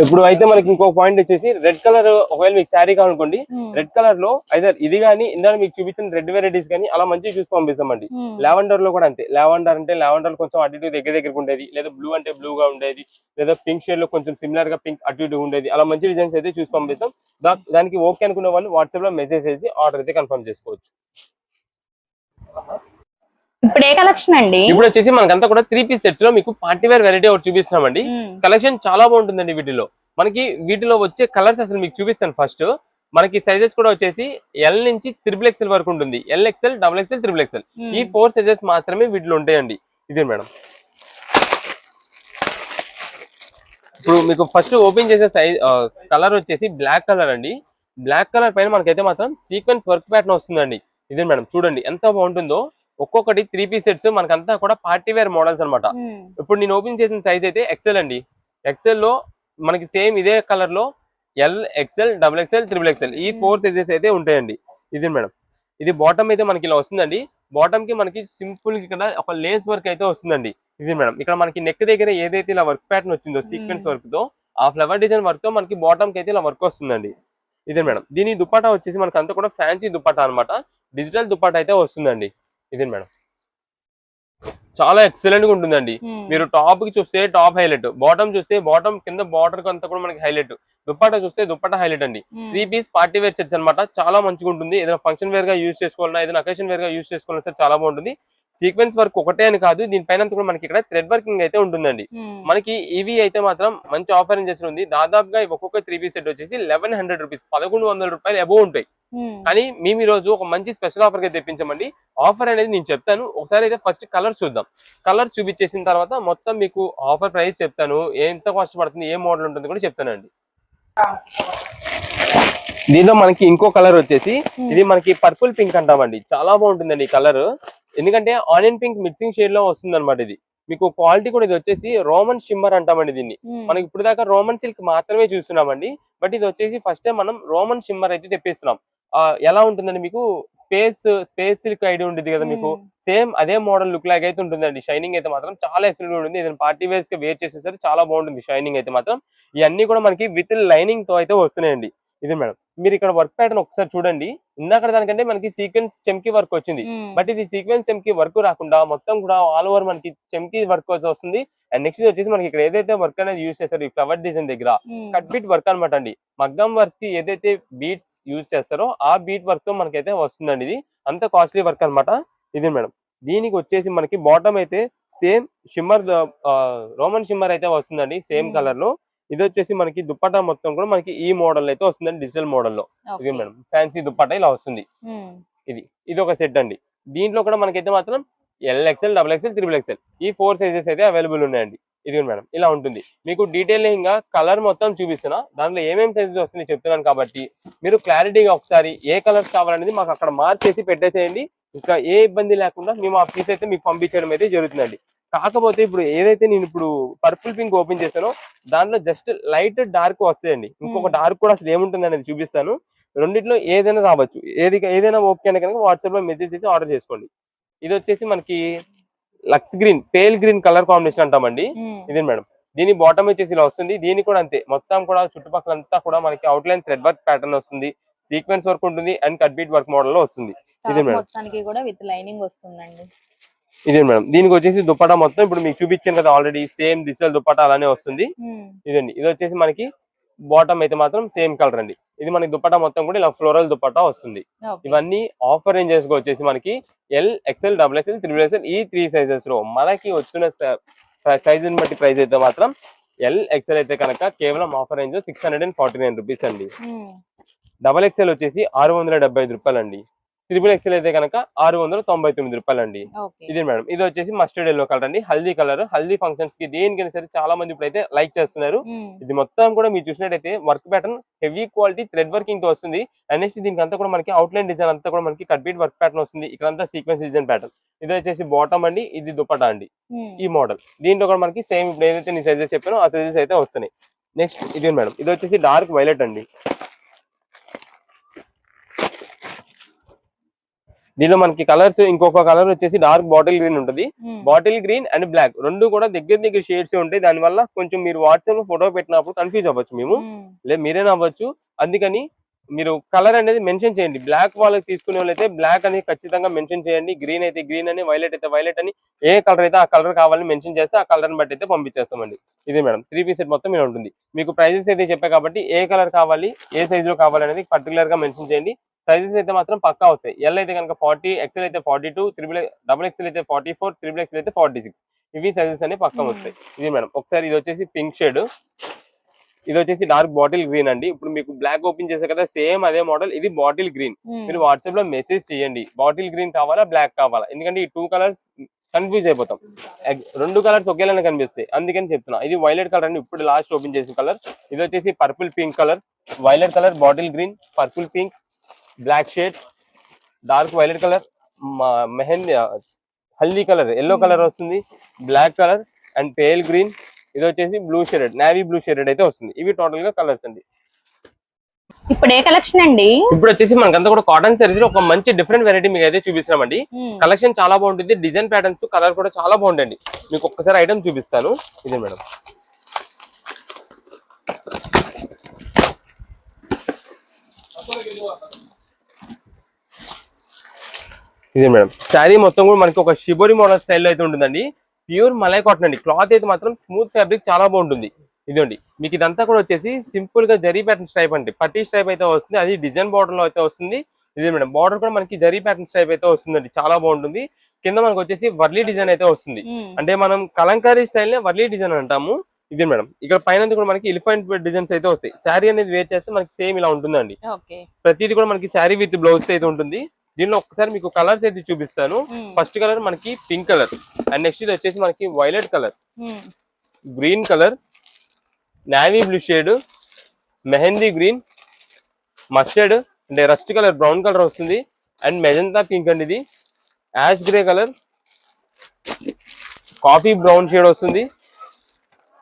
ఇప్పుడు అయితే మనకి ఇంకో పాయింట్ వచ్చేసి రెడ్ కలర్, ఒకవేళ మీకు శారీ కావాలనుకోండి, రెడ్ కలర్ లో అయితే ఇది కానీ ఇందాక మీకు చూపించిన రెడ్ వెరైటీస్ కానీ అలా మంచిగా చూసి పంపిస్తామండి. లావెండర్ లో కూడా అంతే. లావెండర్ అంటే లావెండర్ కొంచెం అటు ఇటు దగ్గర ఉండేది, లేదా బ్లూ అంటే బ్లూ గా ఉండేది, లేదా పింక్ షేడ్ లో కొంచెం సిమిలర్ గా పింక్ అటు ఇటు ఉండేది, అలా మంచి డిజైన్స్ అయితే చూసి పంపిస్తాం. దానికి ఓకే అనుకునే వాళ్ళు వాట్సాప్ లో మెసేజ్ చేసి ఆర్డర్ అయితే కన్ఫర్మ్ చేసుకోవచ్చు.
ఇప్పుడు ఏ కలెక్షన్ అండి?
ఇప్పుడు వచ్చేసి మనకంతా కూడా 3 పీస్ సెట్స్ లో మీకు పార్టీ వేర్ వెరైటీ ఒకటి చూపిస్తున్నామండి. కలెక్షన్ చాలా బాగుంటుందండి వీటిలో. మనకి వీటిలో వచ్చే కలర్స్ అసలు మీకు చూపిస్తాను ఫస్ట్. మనకి సైజెస్ కూడా వచ్చేసి ఎల్ నుంచి XXXL వరకు ఉంటుంది. LXL, XXL, XXL ఈ 4 సైజెస్ మాత్రమే వీటిలో ఉంటాయండి. ఇదే మేడం. ఇప్పుడు మీకు ఫస్ట్ ఓపెన్ చేసే సైజ్ కలర్ వచ్చేసి బ్లాక్ కలర్ అండి. బ్లాక్ కలర్ పైన మనకైతే మాత్రం సీక్వెన్స్ వర్క్ ప్యాటర్న్ వస్తుందండి. ఇదే మేడం చూడండి ఎంత బాగుంటుందో. ఒక్కొక్కటి 3 పీస్ సెట్స్ మనకంతా కూడా పార్టీ వేర్ మోడల్స్ అనమాట. ఇప్పుడు నేను ఓపెన్ చేసిన సైజ్ అయితే XL అండి. XL లో మనకి సేమ్ ఇదే కలర్ లో LXL, XXL, XXL ఈ 4 సైజెస్ అయితే ఉంటాయండి. ఇదే మేడం. ఇది బాటమ్ అయితే మనకి ఇలా వస్తుందండి. బాటమ్ కి మనకి సింపుల్ ఇక్కడ ఒక లేస్ వర్క్ అయితే వస్తుందండి. ఇది మేడం ఇక్కడ మనకి నెక్ దగ్గర ఏదైతే ఇలా వర్క్ ప్యాటర్న్ వచ్చిందో సీక్వెన్స్ వర్క్ తో ఆ ఫ్లవర్ డిజైన్ వర్క్ తో మనకి బాటమ్ కి అయితే ఇలా వర్క్ వస్తుందండి. ఇదే మేడం. దీని దుపట్టా వచ్చేసి మనకి అంతా కూడా ఫ్యాన్సీ దుపట్టా అనమాట. డిజిటల్ దుపట్టా అయితే వస్తుందండి. ఇదే మేడం. చాలా ఎక్సలెంట్ గా ఉంటుందండి. మీరు టాప్ కి చూస్తే టాప్ హైలైట్, బాటమ్ చూస్తే బాటమ్ కింద బార్డర్ అంతా కూడా మనకి హైలైట్, దుపట్టా చూస్తే దుపట్టా హైలైట్ అండి. 3 పీస్ పార్టీ వేర్ సెట్స్ అనమాట. చాలా మంచిగా ఉంటుంది. ఏదైనా ఫంక్షన్ వేర్ గా యూజ్ చేసుకోవాలన్నా, ఏదైనా అకేషన్ వేర్ గా యూజ్ చేసుకోవాలన్నా సరే చాలా బాగుంటుంది. సీక్వెన్స్ వర్క్ ఒకటే అని కాదు, దీనిపైన కూడా మనకి ఇక్కడ థ్రెడ్ వర్కింగ్ అయితే ఉంటుందండి. మనకి ఇవి అయితే మాత్రం మంచి ఆఫర్ చేస్తుంది. దాదాపుగా ఒక్కొక్క 3 పీస్ సెట్ వచ్చేసి 1100 రూపీస్, 1100 రూపాయలు అబోవ్ ఉంటాయి. కానీ మేము ఈ రోజు ఒక మంచి స్పెషల్ ఆఫర్ గా తెప్పించామండి. ఆఫర్ అనేది నేను చెప్తాను. ఒకసారి అయితే ఫస్ట్ కలర్ చూద్దాం. కలర్ చూపించేసిన తర్వాత మొత్తం మీకు ఆఫర్ ప్రైస్ చెప్తాను. ఎంత కాస్ట్ పడుతుంది, ఏ మోడల్ ఉంటుంది కూడా చెప్తానండి. దీంట్లో మనకి ఇంకో కలర్ వచ్చేసి ఇది మనకి పర్పుల్ పింక్ అంటామండి. చాలా బాగుంటుందండి ఈ కలర్. ఎందుకంటే ఆనియన్ పింక్ మిక్సింగ్ షేడ్ లో వస్తుంది అనమాట. ఇది మీకు క్వాలిటీ కూడా ఇది వచ్చేసి రోమన్ షిమ్మర్ అంటామండి దీన్ని. మనకి ఇప్పుడు దాకా రోమన్ సిల్క్ మాత్రమే చూస్తున్నామండి. బట్ ఇది వచ్చేసి ఫస్ట్ టైం మనం రోమన్ షిమ్మర్ అయితే తెప్పిస్తున్నాం. ఎలా ఉంటుందండి మీకు స్పేస్ సిల్క్ ఐడియా ఉంటుంది కదా మీకు, సేమ్ అదే మోడల్ లుక్ లాగా అయితే ఉంటుందండి. షైనింగ్ అయితే మాత్రం చాలా ఎక్సలెంట్ ఉంటుంది. ఏదైనా పార్టీ వేర్స్ గా వేర్ చేసేసరికి చాలా బాగుంటుంది షైనింగ్ అయితే మాత్రం. ఇవన్నీ కూడా మనకి విత్ లైనింగ్ తో అయితే వస్తున్నాయండి. ఇది మేడం. మీరు ఇక్కడ వర్క్ ప్యాటర్న్ ఒకసారి చూడండి. ఇందాక దానికంటే మనకి సీక్వెన్స్ చెమ్కి వర్క్ వచ్చింది. బట్ ఇది సీక్వెన్స్ చెమ్కి వర్క్ రాకుండా మొత్తం కూడా ఆల్ ఓవర్ మనకి చెమ్కి వర్క్ వస్తుంది. అండ్ నెక్స్ట్ వచ్చేసి మనకి ఇక్కడ ఏదైతే వర్క్ అనేది యూజ్ చేస్తారో ఈ ఫ్లవర్ డిజైన్ దగ్గర కట్ బీట్ వర్క్ అనమాట అండి. మగ్గం వర్క్స్ కి ఏదైతే బీట్స్ యూజ్ చేస్తారో ఆ బీట్ వర్క్ తో మనకైతే వస్తుందండి. ఇది అంత కాస్ట్లీ వర్క్ అనమాట. ఇది మేడం. దీనికి వచ్చేసి మనకి బాటమ్ అయితే సేమ్ షిమ్మర్ రోమన్ షిమ్మర్ అయితే వస్తుందండి సేమ్ కలర్ లో. ఇది వచ్చేసి మనకి దుపట్టా మొత్తం కూడా మనకి ఈ మోడల్ అయితే వస్తుందండి, డిజిటల్ మోడల్ లో. ఇది మేడం ఫ్యాన్సీ దుపట్టా ఇలా వస్తుంది. ఇది ఒక సెట్ అండి. దీంట్లో కూడా మనకైతే మాత్రం LXL, XXL, XXL ఈ 4 సైజెస్ అయితే అవైలబుల్ ఉన్నాయండి. ఇది మేడం ఇలా ఉంటుంది. మీకు డీటెయిలింగ్ గా కలర్ మొత్తం చూపిస్తున్నా. దాంట్లో ఏమేమి సైజెస్ వస్తుంది చెప్తున్నాను కాబట్టి మీరు క్లారిటీగా ఒకసారి ఏ కలర్స్ కావాలనేది మాకు అక్కడ మార్చేసి పెట్టేసేయండి. ఇంకా ఏ ఇబ్బంది లేకుండా మేము ఆ పీస్ అయితే మీకు పంపించడం అయితే జరుగుతుందండి. కాకపోతే ఇప్పుడు ఏదైతే నేను ఇప్పుడు పర్పుల్ పింక్ ఓపెన్ చేశానో దాంట్లో జస్ట్ లైట్ డార్క్ వస్తాయండి. ఇంకొక డార్క్ కూడా అసలు ఏముంటుంది అనేది చూపిస్తాను. రెండిట్లో ఏదైనా రావచ్చు. ఏదైనా ఓకే అని కనుక వాట్సాప్ లో మెసేజ్ చేసి ఆర్డర్ చేసుకోండి. ఇది వచ్చేసి మనకి lux green, pale green colour combination అంటామండి. ఇది మేడం. దీని బాటమ్ వచ్చేసి ఇలా వస్తుంది. దీని కూడా అంతే, మొత్తం కూడా చుట్టుపక్కల అంతా కూడా మనకి out line thread work pattern వస్తుంది, సీక్వెన్స్ వర్క్ ఉంటుంది and cut bead work model లో వస్తుంది. ఇది మేడం.
మొత్తానికి కూడా విత్ లైనింగ్ వస్తుందండి.
ఇదే మేడం. దీనికి వచ్చేసి దుపట్టా మొత్తం ఇప్పుడు మీకు చూపించాను కదా ఆల్రెడీ, సేమ్ డిజిటల్ దుపట్టా అలానే వస్తుంది. ఇదండి. ఇది వచ్చేసి మనకి బాటమ్ అయితే మాత్రం సేమ్ కలర్ అండి. ఇది మనకి దుపట్టా మొత్తం కూడా ఇలా ఫ్లోరల్ దుపట్టా వస్తుంది. ఇవన్నీ ఆఫర్ రేంజెస్ వచ్చేసి మనకి LXL, XXL, XXL ఈ 3 సైజెస్ లో మనకి వచ్చిన సైజుని బట్టి ప్రైస్ అయితే మాత్రం LXL అయితే కనుక కేవలం ఆఫర్ రేంజ్ 649 రూపీస్ అండి. XXL వచ్చేసి 675 రూపాయలు అండి. XXL అయితే కనుక 699 రూపాయలు అండి. ఇది మేడం. ఇది వచ్చేసి మస్టర్డ్ ఎల్లో కలర్ అండి, హల్దీ కలర్. హల్దీ ఫంక్షన్స్ కి దేనికైనా సరే చాలా మంది ఇప్పుడైతే లైక్ చేస్తున్నారు. ఇది మొత్తం కూడా మీరు చూసినట్టయితే work pattern heavy quality thread working తో వస్తుంది. అండ్ నెక్స్ట్ దీనికి అంతా కూడా మనకి అవుట్ లైన్ డిజైన్ అంతా కూడా మనకి కట్ బీట్ వర్క్ ప్యాటర్న్ వస్తుంది. ఇక్కడంతా సీక్వెన్స్ డిజైన్ ప్యాటర్న్. ఇది వచ్చేసి బాటమ్ అండి, ఇది దుపట్టా అండి. ఈ మోడల్ దీంట్లో కూడా మనకి సేమ్ ఇప్పుడు ఏదైతే నేను సైజెస్ చెప్పానో ఆ సైజెస్ అయితే వస్తున్నాయి. నెక్స్ట్ ఇది మేడం. ఇది వచ్చేసి డార్క్ వైలెట్ అండి. దీనిలో మనకి కలర్స్ ఇంకొక కలర్ వచ్చేసి డార్క్ బాటిల్ గ్రీన్ ఉంటుంది. బాటిల్ గ్రీన్ అండ్ బ్లాక్ రెండు కూడా దగ్గర షేడ్స్ ఉంటాయి. దాని వల్ల కొంచెం మీరు వాట్సాప్ లో ఫోటో పెట్టినప్పుడు కన్ఫ్యూజ్ అవ్వచ్చు మేము, లేదు మీరేనా అవ్వచ్చు. అందుకని మీరు కలర్ అనేది మెన్షన్ చేయండి. బ్లాక్ వాళ్ళకి తీసుకునే వాళ్ళైతే బ్లాక్ అనేది ఖచ్చితంగా మెన్షన్ చేయండి. గ్రీన్ అయితే గ్రీన్ అని, వైలెట్ అయితే వైలెట్ అని, ఏ కలర్ అయితే ఆ కలర్ కావాలని మెన్షన్ చేస్తే ఆ కలర్ బట్టి అయితే పంపించేస్తామండి. ఇది మేడం 3 పీస్ సెట్ మొత్తం ఇలా ఉంటుంది. మీకు ప్రైజెస్ అయితే చెప్పా కాబట్టి ఏ కలర్ కావాలి, ఏ సైజ్ లో కావాలి అనేది పర్టికులర్ గా మెన్షన్ చేయండి. సైజెస్ అయితే మాత్రం పక్కా వస్తాయి. ఎల్ అయితే కనుక 40, ఎక్స్ఎల్ అయితే 42, డబుల్ ఎక్స్ఎల్ అయితే 44, త్రిబుల్ ఎక్స్ఎల్ అయితే 46. ఇవి సైజెస్ అన్ని పక్కా వస్తాయి. ఇది మేడం ఒకసారి ఇది వచ్చేసి పింక్ షేడ్, ఇది వచ్చేసి డార్క్ బాటిల్ గ్రీన్ అండి. ఇప్పుడు మీకు బ్లాక్ ఓపెన్ చేసే కదా సేమ్ అదే మోడల్, ఇది బాటిల్ గ్రీన్. మీరు వాట్సాప్ లో మెసేజ్ చేయండి బాటిల్ గ్రీన్ కావాలా బ్లాక్ కావాలా, ఎందుకంటే ఈ 2 కలర్స్ కన్ఫ్యూజ్ అయిపోతాం. 2 కలర్స్ ఒకేలానే కనిపిస్తాయి, అందుకని చెప్తున్నా. ఇది వైలెట్ కలర్ అండి, ఇప్పుడు లాస్ట్ ఓపెన్ చేసిన కలర్. ఇది వచ్చేసి purple pink colour, violet colour, bottle green, purple pink, black shade, dark violet colour, మెహందీ హల్దీ కలర్ ఎల్లో కలర్ వస్తుంది, black colour and pale green. ఇది వచ్చేసి blue shaded, navy blue shaded అయితే వస్తుంది. ఇవి టోటల్ గా కలర్స్ అండి.
ఇప్పుడు ఏ కలెక్షన్ అండి?
ఇప్పుడు వచ్చేసి మనకంతా కూడా కాటన్ సారీస్ లో ఒక మంచి డిఫరెంట్ వెరైటీ మీకు అయితే చూపిస్తున్నామండి. కలెక్షన్ చాలా బాగుంటుంది, డిజైన్ ప్యాటర్న్స్ కలర్ కూడా చాలా బాగుంటుంది. మీకు ఒక్కసారి ఐటమ్ చూపిస్తాను. ఇదే మేడం, ఇదే మేడం శారీ మొత్తం కూడా మనకి ఒక షిబోరి మోడల్ స్టైల్లో అయితే ఉంటుందండి. ప్యూర్ మలై కాటన్ అండి. క్లాత్ అయితే మాత్రం స్మూత్ ఫ్యాబ్రిక్ చాలా బాగుంటుంది. ఇదండి మీకు ఇదంతా కూడా వచ్చేసి సింపుల్ గా జరీ ప్యాటర్న్ స్టైప్ అండి, పట్టీ స్టైప్ అయితే వస్తుంది, అది డిజైన్ బార్డర్ లో అయితే వస్తుంది. ఇదే మేడం బార్డర్ కూడా మనకి జరీ ప్యాటర్న్ స్టైప్ అయితే వస్తుందండి, చాలా బాగుంటుంది. కింద మనకు వచ్చేసి వర్లీ డిజైన్ అయితే వస్తుంది, అంటే మనం కలంకారీ స్టైల్ నే వర్లీ డిజైన్ అంటాము. ఇదే మేడం ఇక్కడ పైన కూడా మనకి ఎలిఫెంట్ డిజైన్స్ అయితే వస్తాయి. శారీ అనేది వేర్ చేస్తే మనకి సేమ్ ఇలా ఉంటుందండి. ప్రతిది కూడా మనకి శారీ విత్ బ్లౌజ్ అయితే ఉంటుంది. దీనిలో ఒకసారి మీకు కలర్స్ అయితే చూపిస్తాను. ఫస్ట్ కలర్ మనకి పింక్ కలర్, అండ్ నెక్స్ట్ ఇది వచ్చేసి మనకి violet colour, green colour, navy blue shade, mehndi green, mustard అంటే రస్ట్ కలర్ బ్రౌన్ కలర్ వస్తుంది, అండ్ మెజంతా పింక్ అండి, ఇది ash grey colour, coffee brown shade వస్తుంది,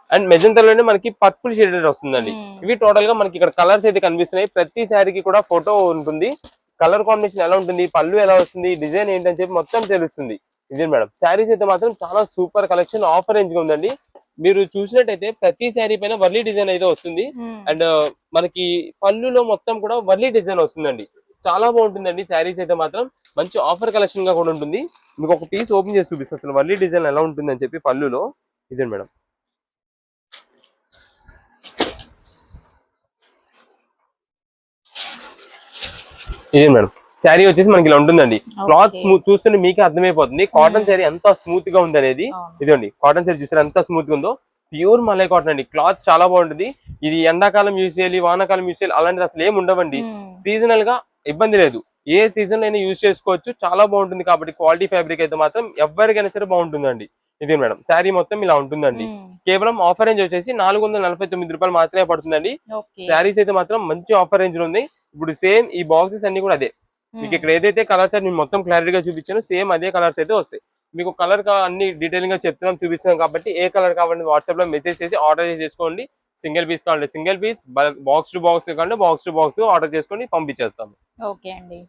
అండ్ మెజంతాలోనే మనకి పర్పుల్ షేడ్ వస్తుందండి. ఇవి టోటల్ గా మనకి ఇక్కడ కలర్స్ అయితే కనిపిస్తున్నాయి. ప్రతి శారీకి కూడా ఫోటో ఉంటుంది, కలర్ కాంబినేషన్ ఎలా ఉంటుంది, పళ్ళు ఎలా వస్తుంది, డిజైన్ ఏంటని చెప్పి మొత్తం తెలుస్తుంది. ఇదే మేడం శారీస్ అయితే మాత్రం చాలా సూపర్ కలెక్షన్, ఆఫర్ రేంజ్ గా ఉందండి. మీరు చూసినట్టయితే ప్రతి శారీ పైన వర్లీ డిజైన్ అయితే వస్తుంది, అండ్ మనకి పళ్ళులో మొత్తం కూడా వర్లీ డిజైన్ వస్తుందండి. చాలా బాగుంటుందండి శారీస్ అయితే మాత్రం, మంచి ఆఫర్ కలెక్షన్ గా కూడా ఉంటుంది. మీకు ఒక పీస్ ఓపెన్ చేసి చూపిస్తాను అసలు వర్లీ డిజైన్ ఎలా ఉంటుంది అని చెప్పి పళ్ళులో. ఇదే మేడం, ఇదే మేడం శారీ వచ్చేసి మనకి ఇలా ఉంటుందండి. క్లాత్ స్మూత్ చూస్తుంటే మీకే అర్థమైపోతుంది కాటన్ శారీ ఎంత స్మూత్ గా ఉంది అనేది. ఇదండి కాటన్ శారీ చూసారు ఎంత స్మూత్ గా ఉందో, ప్యూర్ మలై కాటన్ అండి. క్లాత్ చాలా బాగుంటుంది. ఇది ఎండాకాలం యూజ్ చేయాలి, వానాకాలం యూజ్ చేయాలి అలాంటిది అసలు ఏమి ఉండవండి. సీజనల్ గా ఇబ్బంది లేదు, ఏ సీజన్ అయినా యూజ్ చేసుకోవచ్చు, చాలా బాగుంటుంది. కాబట్టి క్వాలిటీ ఫ్యాబ్రిక్ అయితే మాత్రం ఎవరికైనా సరే బాగుంటుందండి. ఇదే మేడం శారీ మొత్తం ఇలా ఉంటుందండి. కేవలం ఆఫర్ రేంజ్ వచ్చేసి 449 రూపాయలు మాత్రమే పడుతుందండి. శారీస్ అయితే మాత్రం మంచి ఆఫర్ రేంజ్ లో ఉంది. ఇప్పుడు సేమ్ ఈ బాక్సెస్ అన్ని కూడా అదే, మీకు ఇక్కడ ఏదైతే కలర్స్ నేను మొత్తం క్లారిటీగా చూపించాను సేమ్ అదే కలర్స్ అయితే వస్తాయి. మీకు కలర్ అన్ని డీటెయిలింగ్ గా చెప్తున్నాం చూపిస్తున్నాం కాబట్టి ఏ కలర్ కావాలంటే వాట్సాప్ లో మెసేజ్ చేసి ఆర్డర్ చేసుకోండి. సింగిల్ పీస్ కావాలంటే single piece, box to box కావాలంటే బాక్స్ టు బాక్స్ ఆర్డర్ చేసుకొని పంపించేస్తాము.
ఓకే అండి.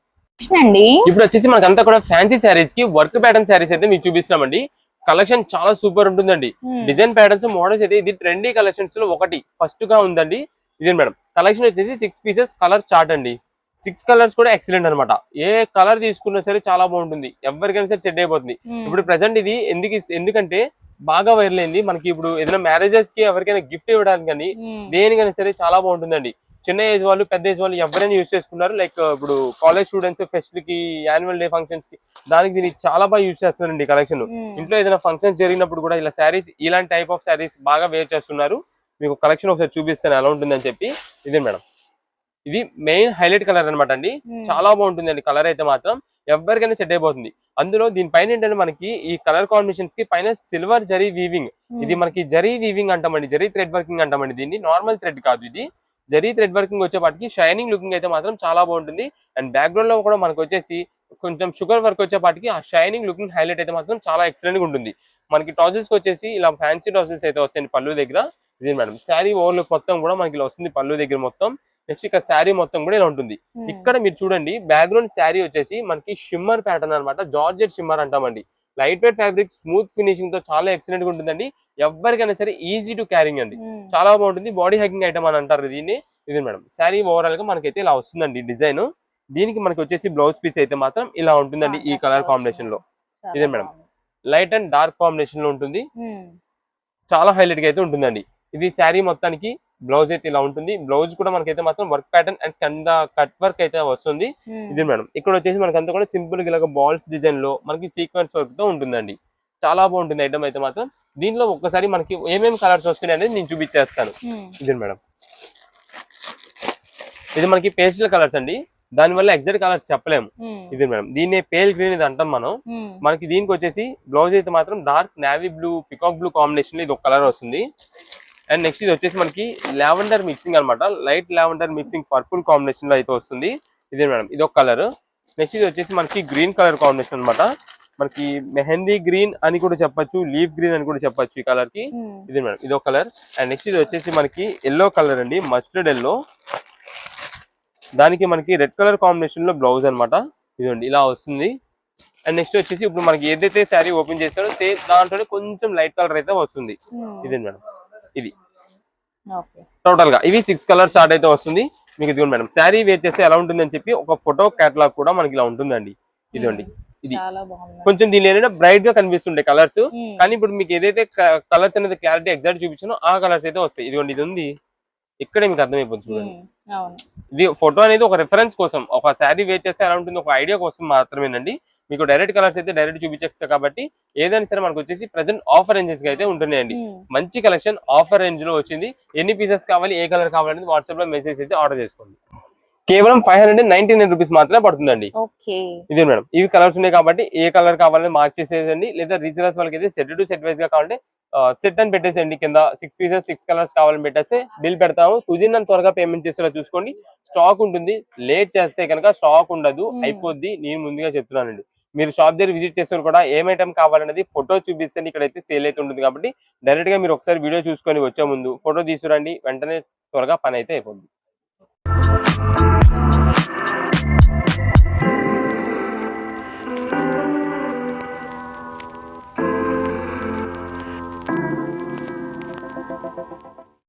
ఇప్పుడు వచ్చేసి మనకంతా కూడా ఫ్యాన్సీ శారీస్ కి వర్క్ ప్యాటర్న్ శారీస్ అయితే మీకు చూపిస్తున్నామండి. కలెక్షన్ చాలా సూపర్ ఉంటుందండి. డిజైన్ ప్యాటర్న్స్ మోడల్స్ అయితే ఇది ట్రెండీ కలెక్షన్స్ లో ఒకటి ఫస్ట్ గా ఉందండి. ఇదే మేడం కలెక్షన్ వచ్చేసి 6 పీసెస్ కలర్ చార్ట్ అండి. 6 కలర్స్ కూడా ఎక్సలెంట్ అనమాట. ఏ కలర్ తీసుకున్నా సరే చాలా బాగుంటుంది, ఎవరికైనా సరే సెట్ అయిపోతుంది. ఇప్పుడు ప్రెసెంట్ ఇది ఎందుకంటే బాగా వైరల్ అయింది మనకి. ఇప్పుడు ఏదైనా మ్యారేజెస్ కి ఎవరికైనా గిఫ్ట్ ఇవ్వడానికి కానీ దేనికైనా సరే చాలా బాగుంటుందండి. చిన్న ఏజ్ వాళ్ళు పెద్ద ఏజ్ వాళ్ళు ఎవరైనా యూజ్ చేసుకున్నారు. లైక్ ఇప్పుడు కాలేజ్ స్టూడెంట్స్ ఫెస్ట్ కి, యాన్యువల్ డే ఫంక్షన్స్ కి దానికి దీనికి చాలా బాగా యూజ్ చేస్తున్నారండి కలెక్షన్. ఇంట్లో ఏదైనా ఫంక్షన్స్ జరిగినప్పుడు కూడా ఇలా శారీస్, ఇలాంటి టైప్ ఆఫ్ శారీస్ బాగా వేర్ చేస్తున్నారు. మీకు కలెక్షన్ ఒకసారి చూపిస్తాను ఎలా ఉంటుందని చెప్పి. ఇదే మేడం ఇది మెయిన్ హైలైట్ కలర్ అనమాట అండి. చాలా బాగుంటుంది అండి కలర్ అయితే మాత్రం ఎవరికైనా సెట్ అయిపోతుంది. అందులో దీనిపైన ఏంటంటే మనకి ఈ కలర్ కాంబినేషన్స్ కి పైన సిల్వర్ జరీ వీవింగ్, ఇది మనకి జరీ వీవింగ్ అంటామండి, జరీ థ్రెడ్ వర్కింగ్ అంటామండి. దీన్ని నార్మల్ థ్రెడ్ కాదు, ఇది జరీ థ్రెడ్ వర్కింగ్ వచ్చేపాటికి షైనింగ్ లుకింగ్ అయితే మాత్రం చాలా బాగుంటుంది. అండ్ బ్యాక్గ్రౌండ్ లో కూడా మనకు వచ్చేసి కొంచెం షుగర్ వర్క్ వచ్చేపాటికి ఆ షైనింగ్ లుకింగ్ హైలైట్ అయితే మాత్రం చాలా ఎక్సలెంట్ గా ఉంటుంది. మనకి టాజిల్స్ కి వచ్చేసి ఇలా ఫ్యాన్సీ టాజిల్స్ అయితే వస్తాయండి పళ్ళు దగ్గర. ఇది మేడం శారీ ఓవర్ లుక్ మొత్తం కూడా మనకి ఇలా వస్తుంది పళ్ళు దగ్గర మొత్తం. నెక్స్ట్ ఇక్కడ శారీ మొత్తం కూడా ఇలా ఉంటుంది. ఇక్కడ మీరు చూడండి బ్యాక్గ్రౌండ్ శారీ వచ్చేసి మనకి షిమ్మర్ ప్యాటర్న్ అనమాట, జార్జెట్ షిమ్మర్ అంటామండి. Light weight fabric, smooth finishing తో చాలా ఎక్సలెంట్ గా ఉంటుందండి. ఎవరికైనా సరే ఈజీ టు క్యారింగ్ అండి, చాలా బాగుంటుంది. బాడీ హగ్గింగ్ ఐటమ్ అని అంటారు దీన్ని. ఇది మేడం శారీ ఓవరాల్ గా మనకైతే ఇలా వస్తుందండి డిజైన్. దీనికి మనకి వచ్చేసి బ్లౌజ్ పీస్ అయితే మాత్రం ఇలా ఉంటుందండి ఈ కలర్ కాంబినేషన్ లో. ఇదే madam light and dark combination లో ఉంటుంది, చాలా హైలైట్ గా అయితే ఉంటుందండి. ఇది శారీ మొత్తానికి బ్లౌజ్ అయితే ఇలా ఉంటుంది. బ్లౌజ్ కూడా మనకైతే మాత్రం వర్క్ ప్యాటర్న్ అండ్ కింద కట్ వర్క్ అయితే వస్తుంది. ఇది మేడం ఇక్కడ వచ్చేసి మనకంతా కూడా సింపుల్ గా ఇలాగ బాల్స్ డిజైన్ లో మనకి సీక్వెన్స్ వర్క్ తో ఉంటుందండి. చాలా బాగుంటుంది ఐటమ్ అయితే మాత్రం. దీనిలో ఒక్కసారి మనకి ఏమేమి కలర్స్ వస్తున్నాయి అనేది నేను చూపించేస్తాను. ఇది మేడం, ఇది మనకి పేస్టల్ కలర్స్ అండి. దాని వల్ల ఎగ్జాక్ట్ కలర్స్ చెప్పలేము. ఇది మేడం, దీన్ని పేల్ గ్రీన్ ఇది అంటాం మనం. మనకి దీనికి వచ్చేసి బ్లౌజ్ అయితే మాత్రం dark navy blue peacock blue combination లో ఇది ఒక కలర్ వస్తుంది. అండ్ నెక్స్ట్ ఇది వచ్చేసి మనకి లావెండర్ మిక్సింగ్ అనమాట. Light lavender mixing purple combination లో అయితే వస్తుంది. ఇదే మేడం, ఇది ఒక కలర్. నెక్స్ట్ ఇది వచ్చేసి మనకి గ్రీన్ కలర్ కాంబినేషన్ అనమాట. మనకి మెహందీ గ్రీన్ అని కూడా చెప్పొచ్చు, లీఫ్ గ్రీన్ అని కూడా చెప్పొచ్చు ఈ కలర్ కి. ఇది మేడం, ఇది ఒక కలర్. అండ్ నెక్స్ట్ ఇది వచ్చేసి మనకి ఎల్లో కలర్ అండి, మస్టర్డ్ ఎల్లో. దానికి మనకి రెడ్ కలర్ కాంబినేషన్ లో బ్లౌజ్ అనమాట. ఇదండి ఇలా వస్తుంది. అండ్ నెక్స్ట్ వచ్చేసి ఇప్పుడు మనకి ఏదైతే శారీ ఓపెన్ చేస్తారో సేమ్ దాంట్లోనే కొంచెం లైట్ కలర్ అయితే వస్తుంది. ఇదే మేడం, ఇది టోటల్ గా ఇవి 6 కలర్ చార్ట్ అయితే వస్తుంది మీకు. ఇదిగోండి మేడం, శారీ వేర్ చేస్తే ఎలా ఉంటుంది అని చెప్పి ఒక ఫోటో కేటలాగ్ కూడా మనకి ఇలా ఉంటుందండి. ఇదండి, ఇది కొంచెం దీనిలో ఏంటంటే బ్రైట్ గా కనిపిస్తుండే కలర్స్, కానీ ఇప్పుడు మీకు ఏదైతే కలర్స్ అనేది క్లారిటీ ఎగ్జాక్ట్ చూపించానో ఆ కలర్స్ అయితే వస్తాయి. ఇదిగోండి, ఇది ఉంది ఇక్కడే మీకు అర్థమైపోతుంది చూడండి. ఇది ఫోటో అనేది ఒక రిఫరెన్స్ కోసం, ఒక శారీ వేర్ చేస్తే ఎలా ఉంటుంది ఒక ఐడియా కోసం మాత్రమేనండి. మీకు డైరెక్ట్ కలర్స్ అయితే డైరెక్ట్ చూపించేస్తా కాబట్టి ఏదైనా సరే మనకు వచ్చేసి ప్రెసెంట్ ఆఫర్ రేంజెస్ అయితే ఉంటున్నాయండి. మంచి కలెక్షన్ ఆఫర్ రేంజ్ లో వచ్చింది. ఎన్ని పీసెస్ కావాలి, ఏ కలర్ కావాలనేది వాట్సాప్ లో మెసేజ్ చేసి ఆర్డర్ చేసుకోండి. కేవలం 599 రూపీస్ మాత్రమే పడుతుందండి. ఇదే మేడం, ఇవి కలర్స్ ఉన్నాయి కాబట్టి ఏ కలర్ కావాలని మార్క్ చేసేయండి. లేదా రీసేలర్స్ వాళ్ళకి అయితే సెట్ టు సెట్ వైజ్ గా కావాలంటే సెట్ అని పెట్టేసేయండి. కింద 6 పీసెస్ 6 కలర్స్ కావాలని పెట్టేస్తే బిల్ పెడతాము. కుదిరినంత త్వరగా పేమెంట్ చేసేలా చూసుకోండి. స్టాక్ ఉంటుంది, లేట్ చేస్తే కనుక స్టాక్ ఉండదు, అయిపోద్ది. నేను ముందుగా చెప్తున్నానండి. మీరు షాప్ దగ్గర విజిట్ చేస్తారు కూడా ఏం ఐటమ్ కావాలనేది ఫోటో చూపిస్తే ఇక్కడైతే సేల్ అయితే ఉంటుంది కాబట్టి డైరెక్ట్ గా మీరు ఒకసారి వీడియో చూసుకొని వచ్చే ముందు ఫోటో తీసుకురండి, వెంటనే త్వరగా పని అయితే అయిపోద్ది.